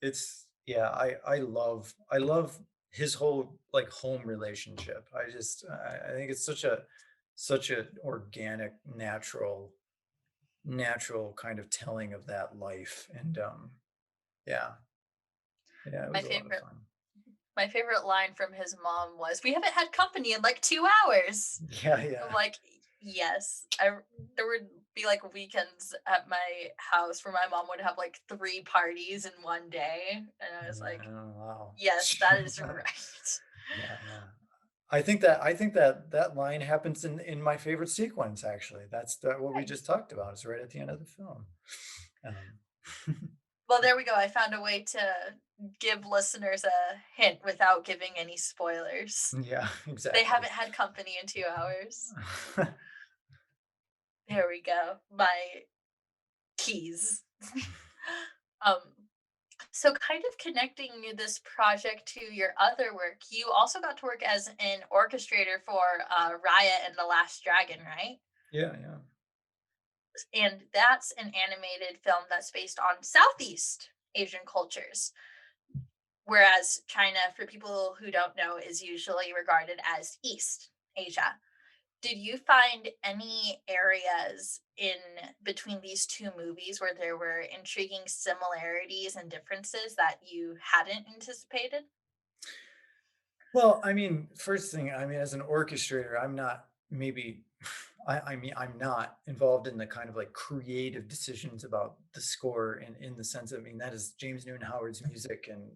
it's yeah, I love his whole like home relationship. I think it's such a organic, natural kind of telling of that life. And yeah, yeah, it my was a lot of favorite fun. my favorite line from his mom was, "We haven't had company in like 2 hours." Yeah, I'm yeah. like, yes. There would be like weekends at my house where my mom would have like 3 parties in one day. And I was like, Yeah, wow. yes, that is right. Yeah, yeah. I think that line happens in my favorite sequence, actually. That's what we just Nice. talked about. It's right at the end of the film. Um, Well, there we go. I found a way to give listeners a hint without giving any spoilers. yeah, They exactly. haven't had company in 2 hours. There we go. My keys. um, so kind of connecting this project to your other work, you also got to work as an orchestrator for Raya and the Last Dragon, right? Yeah, yeah. And that's an animated film that's based on Southeast Asian cultures. Whereas China, for people who don't know, is usually regarded as East Asia. Did you find any areas in between these two movies where there were intriguing similarities and differences that you hadn't anticipated? Well, I mean, first thing, I mean, as an orchestrator, I'm not maybe I mean, I'm not involved in the kind of like creative decisions about the score in the sense of, I mean, that is James Newton Howard's music. And,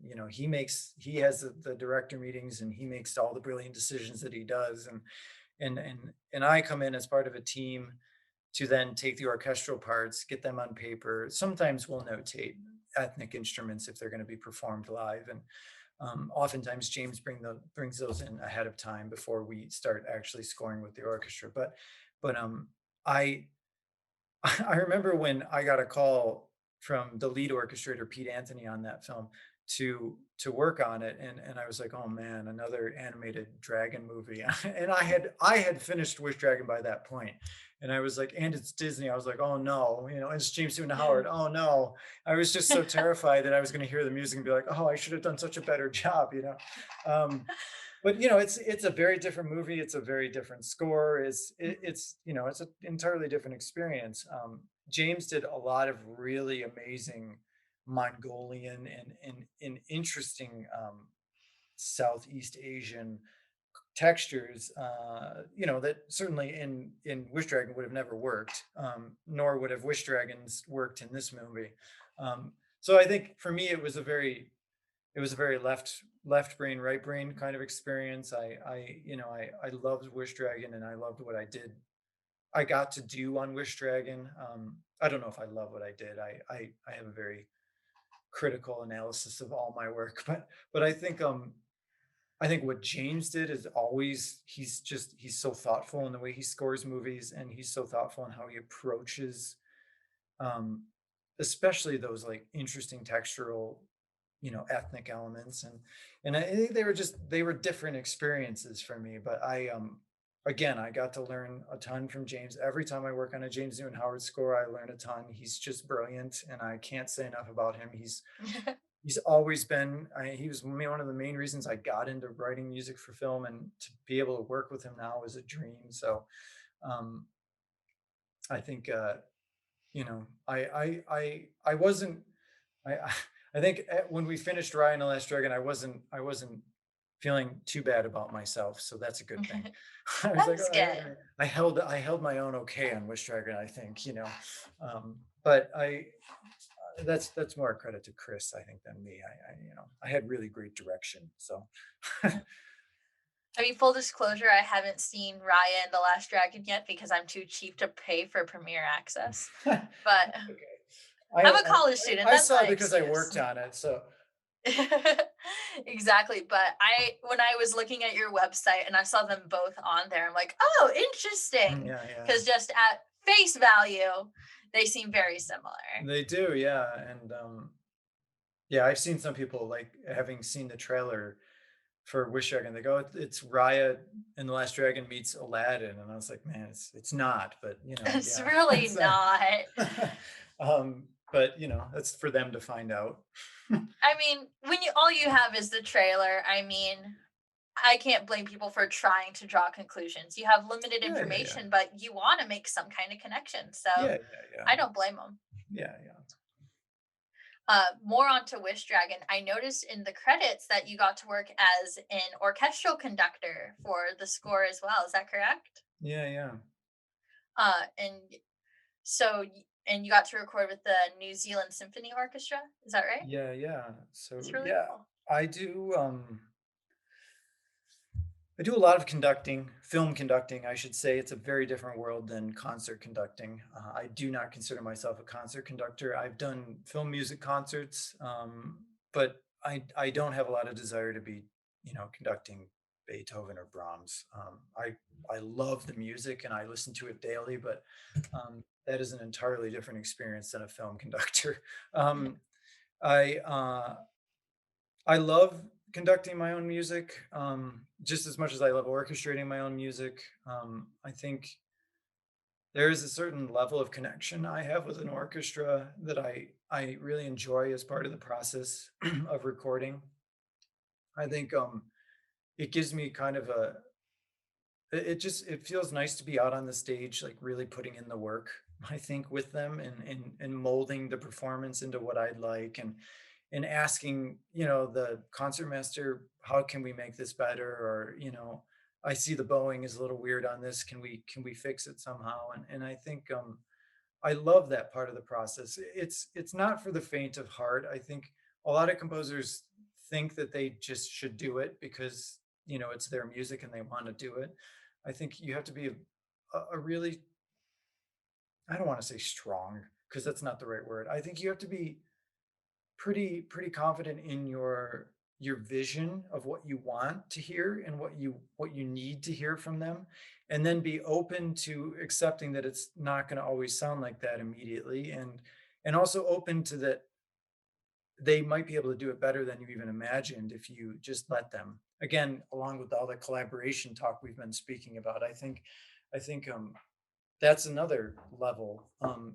he has the director meetings and he makes all the brilliant decisions that he does. And I come in as part of a team to then take the orchestral parts, get them on paper. Sometimes we'll notate ethnic instruments if they're going to be performed live. And oftentimes James brings those in ahead of time before we start actually scoring with the orchestra. But I I remember when I got a call from the lead orchestrator, Pete Anthony, on that film to work on it, and I was like, oh man, another animated dragon movie. And I had finished Wish Dragon by that point, and I was like, and it's Disney. I was like, oh no, it's James Newton Howard. Oh no, I was just so terrified that I was going to hear the music and be like, oh, I should have done such a better job. Um, but it's a very different movie. It's a very different score. It's an entirely different experience. James did a lot of really amazing Mongolian and interesting Southeast Asian textures, that certainly in Wish Dragon would have never worked, nor would have Wish Dragons worked in this movie. So I think for me it was a very left brain, right brain kind of experience. I loved Wish Dragon, and I loved what I got to do on Wish Dragon. I don't know if I love what I did. I have a very critical analysis of all my work, but I think what James did is always he's so thoughtful in the way he scores movies, and he's so thoughtful in how he approaches um especially those like interesting textural, ethnic elements, and I think they were different experiences for me, but again, I got to learn a ton from James. Every time I work on a James Newton Howard score, I learn a ton. He's just brilliant, and I can't say enough about him. He's always been he was one of the main reasons I got into writing music for film, and to be able to work with him now is a dream. So, um, I think, I wasn't I I think, when we finished Raya and the Last Dragon, I wasn't feeling too bad about myself, so that's a good thing. I was like, That's good. I held my own okay on Wish Dragon, I think, but that's more a credit to Chris, I think, than me. I had really great direction, so I mean, full disclosure, I haven't seen Raya and the Last Dragon yet because I'm too cheap to pay for Premiere Access. that's But okay. I I'm a I college student. I That's saw my it because I excuse. worked on it, so Exactly. But when I was looking at your website and I saw them both on there, I'm like, oh, interesting. yeah, yeah. Because just at face value, they seem very similar. They do, yeah, and, yeah, I've seen some people, like, having seen the trailer for Wish Dragon, they go, "It's Raya and the Last Dragon meets Aladdin," and I was like, "Man, it's not," but, It's yeah, really it's, not. but, that's for them to find out. I mean, when you all you have is the trailer, I mean, I can't blame people for trying to draw conclusions. You have limited Yeah, yeah, yeah. information, but you want to make some kind of connection. So Yeah, yeah, yeah. I don't blame them. Yeah, yeah. More onto Wish Dragon. I noticed in the credits that you got to work as an orchestral conductor for the score as well. Is that correct? Yeah, yeah. And and you got to record with the New Zealand Symphony Orchestra. Is that right? Yeah, yeah. That's So, really yeah, cool. I do, I do a lot of conducting, film conducting, I should say. It's a very different world than concert conducting. I do not consider myself a concert conductor. I've done film music concerts, but I don't have a lot of desire to be, conducting Beethoven or Brahms. I love the music and I listen to it daily, but that is an entirely different experience than a film conductor. Um, I I love conducting my own music, just as much as I love orchestrating my own music. I think there is a certain level of connection I have with an orchestra that I really enjoy as part of the process of recording. I think it gives me kind of it feels nice to be out on the stage, like really putting in the work, I think, with them, and molding the performance into what I'd like, and asking, the concertmaster, how can we make this better? Or, I see the bowing is a little weird on this. Can we fix it somehow? And I think I love that part of the process. It's not for the faint of heart. I think a lot of composers think that they just should do it because, it's their music and they want to do it. I think you have to be a really, I don't want to say strong because that's not the right word. I think you have to be pretty confident in your vision of what you want to hear and what you need to hear from them, and then be open to accepting that it's not going to always sound like that immediately, and also open to that they might be able to do it better than you even imagined if you just let them. Again, along with all the collaboration talk we've been speaking about, I think that's another level.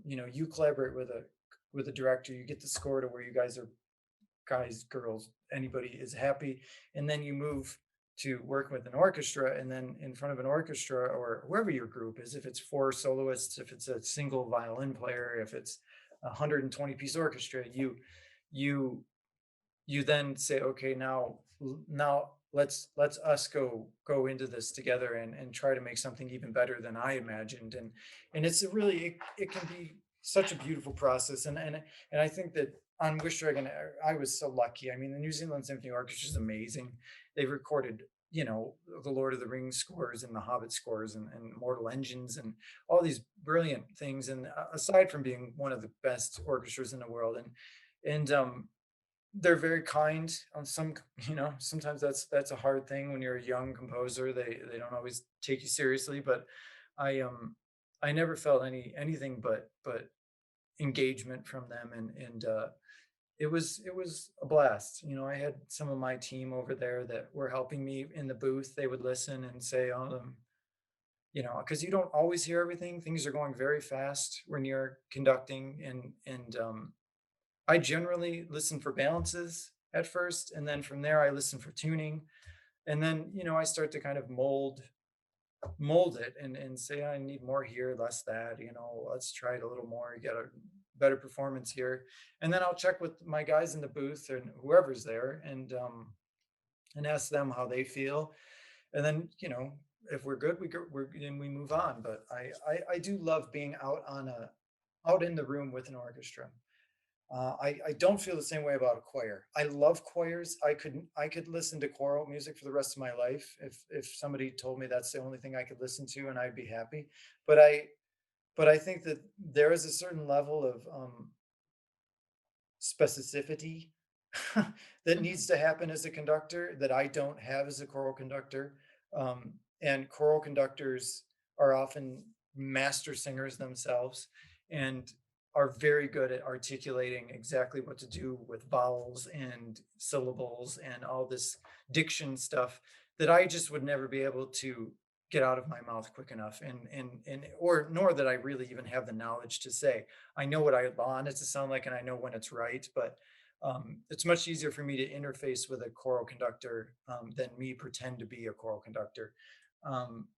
You collaborate with a director, you get the score to where you guys are, guys, girls, anybody is happy. And then you move to work with an orchestra, and then in front of an orchestra or whoever your group is, if it's four soloists, if it's a single violin player, if it's a 120-piece orchestra, you you then say, okay, now let's us go into this together, and try to make something even better than I imagined. And it's it can be such a beautiful process. And I think that on Wish Dragon, I was so lucky. I mean, the New Zealand Symphony Orchestra is amazing. They've recorded, the Lord of the Rings scores and the Hobbit scores, and Mortal Engines and all these brilliant things. And aside from being one of the best orchestras in the world, and they're very kind on some, sometimes that's a hard thing when you're a young composer. They don't always take you seriously, but I I never felt anything but engagement from them, and it was a blast. I had some of my team over there that were helping me in the booth. They would listen and say, because you don't always hear everything. Things are going very fast when you're conducting, and I generally listen for balances at first, and then from there I listen for tuning, and then I start to kind of mold it and say I need more here, less that. Let's try it a little more. You get a better performance here, and then I'll check with my guys in the booth and whoever's there, and ask them how they feel, and then if we're good, we move on. But I do love being out in the room with an orchestra. I don't feel the same way about a choir. I love choirs. I could listen to choral music for the rest of my life if somebody told me that's the only thing I could listen to and I'd be happy. But I think that there is a certain level of specificity that Mhm. needs to happen as a conductor that I don't have as a choral conductor. And choral conductors are often master singers themselves and are very good at articulating exactly what to do with vowels and syllables and all this diction stuff that I just would never be able to get out of my mouth quick enough, and or nor that I really even have the knowledge to say. I know what I want it to sound like, and I know when it's right, but it's much easier for me to interface with a choral conductor than me pretend to be a choral conductor.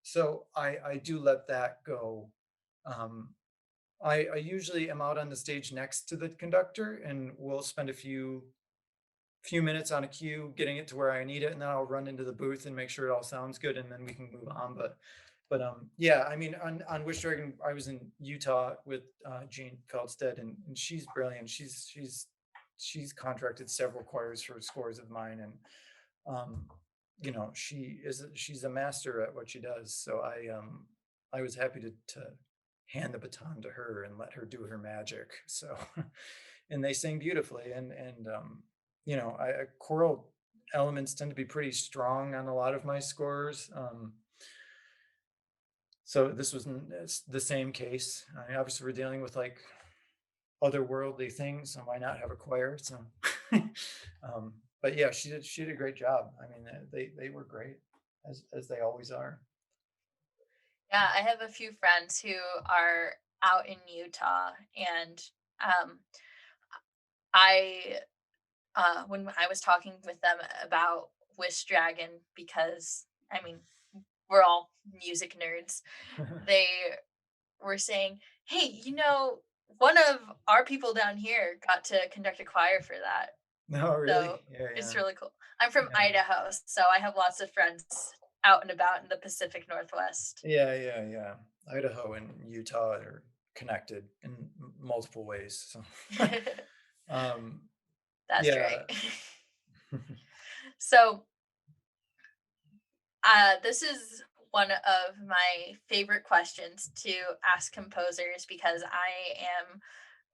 So I do let that go. Um, I usually am out on the stage next to the conductor, and we'll spend a few minutes on a cue, getting it to where I need it, and then I'll run into the booth and make sure it all sounds good, and then we can move on. But yeah, I mean, on Wish Dragon, I was in Utah with Jane Feldstead, and she's brilliant. She's contracted several choirs for scores of mine, and um, she's a master at what she does. So I was happy to hand the baton to her and let her do her magic. So and they sing beautifully, choral elements tend to be pretty strong on a lot of my scores. So this was it's the same case. I mean, obviously, we're dealing with like otherworldly things, so why not have a choir? So, but yeah, she did a great job. I mean, they were great as they always are. Yeah, I have a few friends who are out in Utah, and um, I when I was talking with them about Wish Dragon, because I mean we're all music nerds, they were saying, "Hey, one of our people down here got to conduct a choir for that." No, So really? Yeah, it's yeah, really cool. I'm from yeah, Idaho, so I have lots of friends out and about in the Pacific Northwest. yeah, yeah, yeah. Idaho and Utah are connected in multiple ways. So, um, That's right. yeah. So, this is one of my favorite questions to ask composers, because I am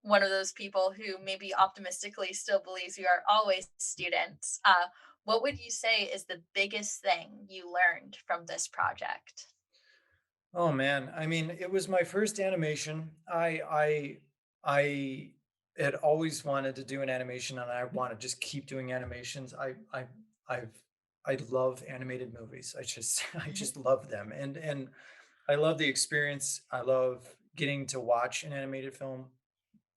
one of those people who maybe optimistically still believes we are always students. What would you say is the biggest thing you learned from this project? Oh man, I mean, it was my first animation. I had always wanted to do an animation, and I want to just keep doing animations. I've I love animated movies. I just love them, and I love the experience. I love getting to watch an animated film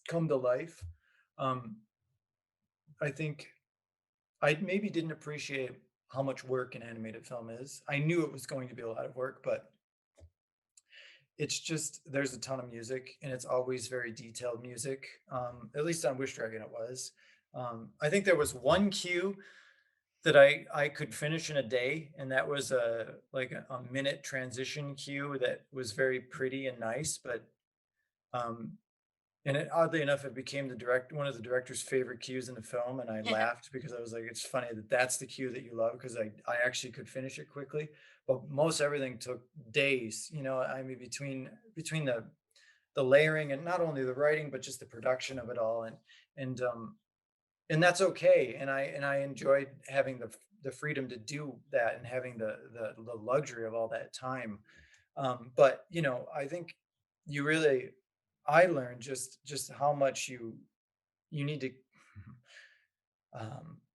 come to life. Um, I think I maybe didn't appreciate how much work an animated film is. I knew it was going to be a lot of work, but it's just there's a ton of music and it's always very detailed music. At least on Wish Dragon it was. I think there was one cue that I could finish in a day, and that was a minute transition cue that was very pretty and nice, but um, and oddly enough, it became one of the director's favorite cues in the film, and I laughed because I was like, "It's funny that that's the cue that you love," because I actually could finish it quickly, but most everything took days. I mean, between the layering and not only the writing but just the production of it all, and and that's okay. And I enjoyed having the freedom to do that and having the luxury of all that time. But I think you really I learned just how much you need to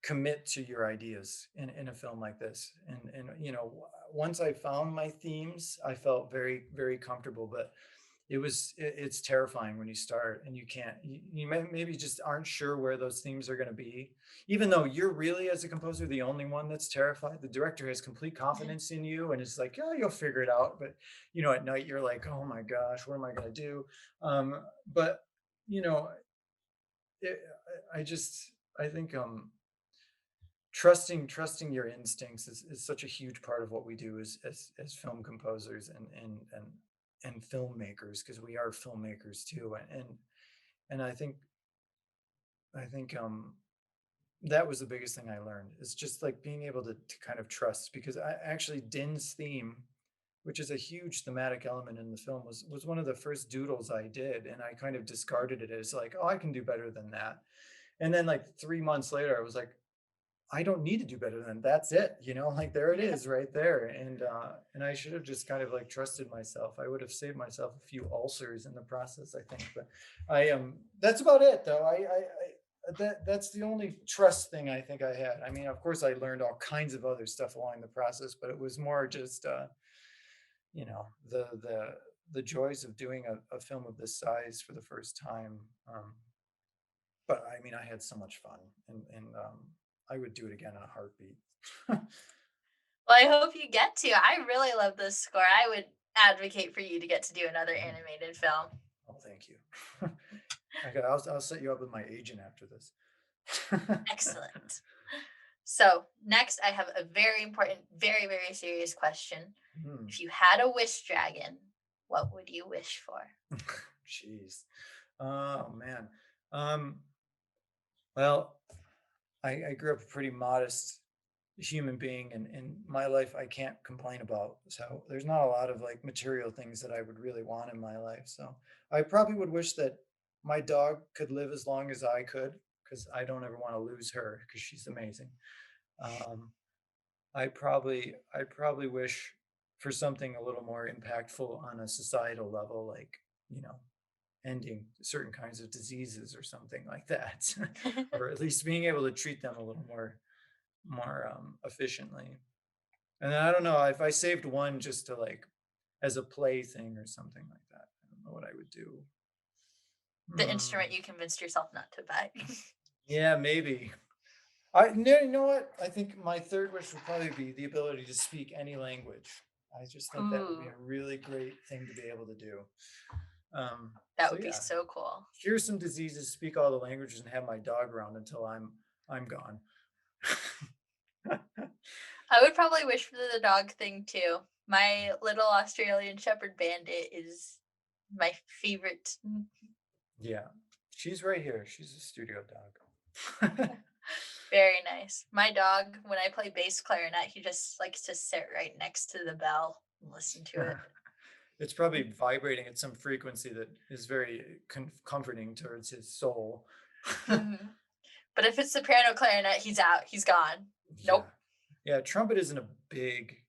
commit to your ideas in a film like this. And once I found my themes, I felt very, very comfortable. But it's terrifying when you start and maybe just aren't sure where those themes are going to be, even though you're really, as a composer, the only one that's terrified. The director has complete confidence in you and it's like, yeah, you'll figure it out. But at night you're like, oh my gosh, what am I going to do? But you know it, I think trusting your instincts is such a huge part of what we do as film composers and filmmakers, because we are filmmakers too. And I think that was the biggest thing I learned, is just like being able to kind of trust. Because I actually, Din's theme, which is a huge thematic element in the film, was one of the first doodles I did, and I kind of discarded it as like, oh, I can do better than that. And then like 3 months later I was like, I don't need to do better than that's it, like there it is right there. And I should have just kind of like trusted myself. I would have saved myself a few ulcers in the process, I think. But that's about it though. That's the only trust thing I think I had. I mean, of course I learned all kinds of other stuff along the process, but it was more just the joys of doing a film of this size for the first time. But I mean, I had so much fun, and I would do it again in a heartbeat. Well, I hope you get to. I really love this score. I would advocate for you to get to do another Mm. animated film. Oh, thank you. Okay, I'll set you up with my agent after this. Excellent. So, next, I have a very important, very, very serious question. Hmm. If you had a wish dragon, what would you wish for? Jeez. Oh man. Um, well, I grew up a pretty modest human being, and in my life I can't complain about. So there's not a lot of like material things that I would really want in my life. So I probably would wish that my dog could live as long as I could, because I don't ever want to lose her, because she's amazing. Um, I probably wish for something a little more impactful on a societal level, like, you know, ending certain kinds of diseases or something like that, or at least being able to treat them a little more efficiently. And then I don't know if I saved one just to like as a play thing or something like that. I don't know what I would do. The instrument Hmm. you convinced yourself not to buy. Yeah, maybe. I no, you know what? I think my third wish would probably be the ability to speak any language. I just think that would be Ooh, a really great thing to be able to do. that So would be yeah, so cool. cure some diseases, speak all the languages, and have my dog around until I'm gone. I would probably wish for the dog thing too. My little Australian Shepherd Bandit is my favorite. Yeah, she's right here. She's a studio dog. Very nice. My dog, when I play bass clarinet, he just likes to sit right next to the bell and listen to it. It's probably vibrating at some frequency that is very comforting towards his soul. Mhm. But if it's soprano clarinet, he's out. He's gone. Yeah. Nope. Yeah, trumpet isn't a big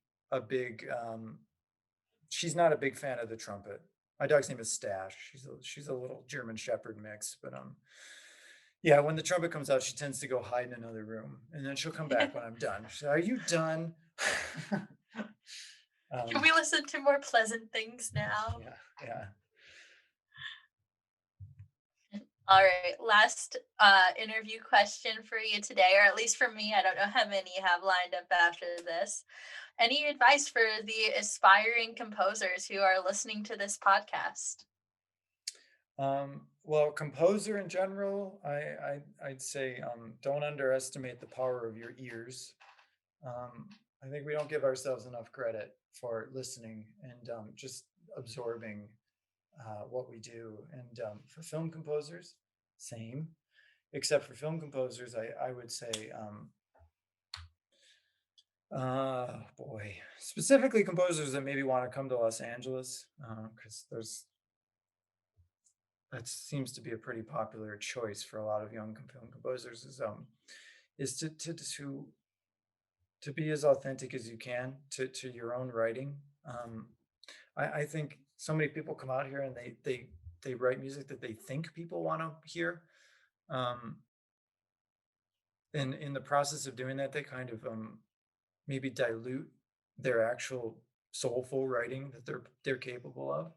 she's not a big fan of the trumpet. My dog's name is Stash. She's a little German Shepherd mix, but yeah, when the trumpet comes out, she tends to go hide in another room, and then she'll come back when I'm done. She's like, "Are you done?" Can um, we listen to more pleasant things now? yeah, yeah. All right, last interview question for you today, or at least for me. I don't know how many you have lined up after this. Any advice for the aspiring composers who are listening to this podcast? Well, composer in general, I'd say don't underestimate the power of your ears. I think we don't give ourselves enough credit for listening and just absorbing what we do. And for film composers, same. Except for film composers, I would say, boy, specifically composers that maybe want to come to Los Angeles, because there's that seems to be a pretty popular choice for a lot of young film composers is to be as authentic as you can to your own writing. Um, I think so many people come out here and they write music that they think people want to hear. Um, and in the process of doing that, they kind of maybe dilute their actual soulful writing that they're capable of.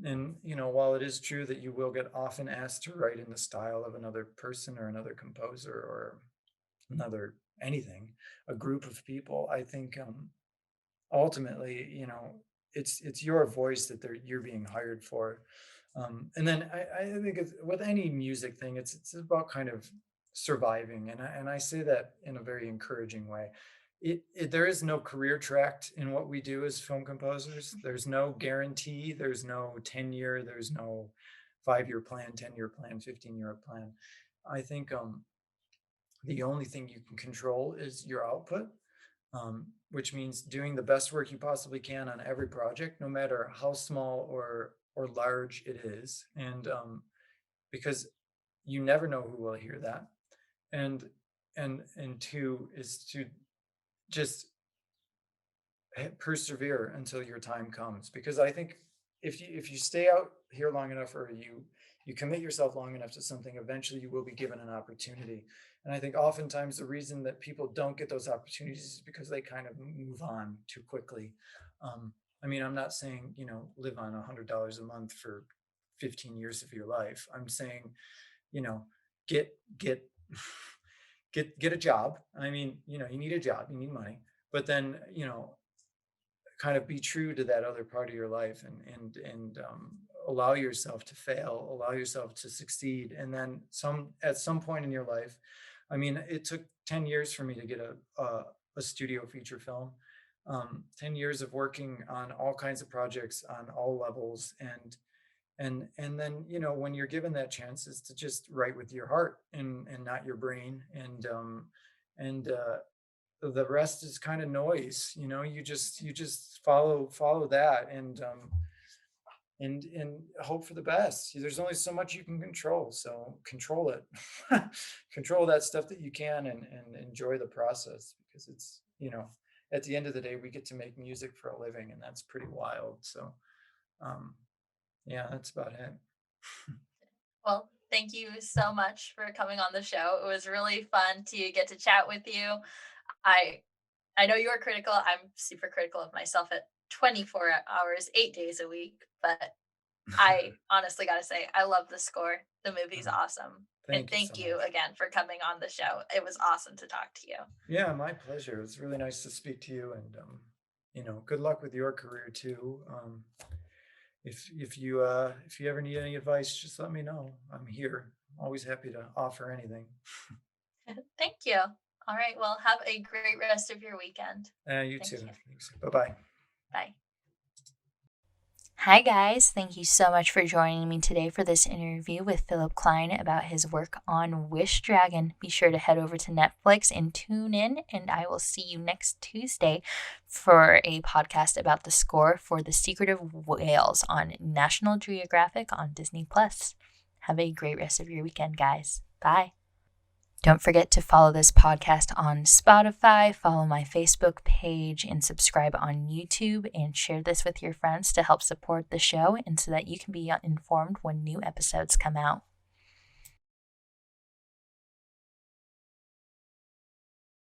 And while it is true that you will get often asked to write in the style of another person or another composer or another anything, a group of people, I think ultimately, it's your voice that you're being hired for. And then I think with any music thing, it's about kind of surviving, and I say that in a very encouraging way. There is no career track in what we do as film composers. There's no guarantee. There's no tenure. There's no 5-year plan, 10-year plan, 15-year plan. I think the only thing you can control is your output, which means doing the best work you possibly can on every project, no matter how small or large it is, and because you never know who will hear that, and and two is to just persevere until your time comes, because I think if you stay out here long enough, or you commit yourself long enough to something, eventually you will be given an opportunity. And I think oftentimes the reason that people don't get those opportunities is because they kind of move on too quickly. um, I mean, I'm not saying live on $100 a month for 15 years of your life. I'm saying you know get get a job. I mean, you need a job, you need money, but then kind of be true to that other part of your life, and allow yourself to fail, allow yourself to succeed, and then at some point in your life. I mean, it took 10 years for me to get a studio feature film. 10 years of working on all kinds of projects on all levels, and then when you're given that chance, is to just write with your heart and not your brain, and the rest is kind of noise. You just follow that, and hope for the best. There's only so much you can control, so control it. Control that stuff that you can, and enjoy the process, because it's at the end of the day, we get to make music for a living, and that's pretty wild. So um yeah, that's about it. Well, thank you so much for coming on the show. It was really fun to get to chat with you. I I know you're critical. I'm super critical of myself at 24 hours, 8 days a week, but I honestly got to say I love the score. The movie's Uh, awesome. And Thank you so thank you much. again for coming on the show. It was awesome to talk to you. Yeah, my pleasure. It's really nice to speak to you, and good luck with your career too. If you ever need any advice, just let me know. I'm here. Always happy to offer anything. Thank you. All right. Well, have a great rest of your weekend. You Thank too. you. Thanks. Bye bye. Bye. Hi, guys. Thank you so much for joining me today for this interview with Philip Klein about his work on Wish Dragon. Be sure to head over to Netflix and tune in, and I will see you next Tuesday for a podcast about the score for The Secret of Whales on National Geographic on Disney Plus. Have a great rest of your weekend, guys. Bye. Don't forget to follow this podcast on Spotify, follow my Facebook page, and subscribe on YouTube, and share this with your friends to help support the show and so that you can be informed when new episodes come out.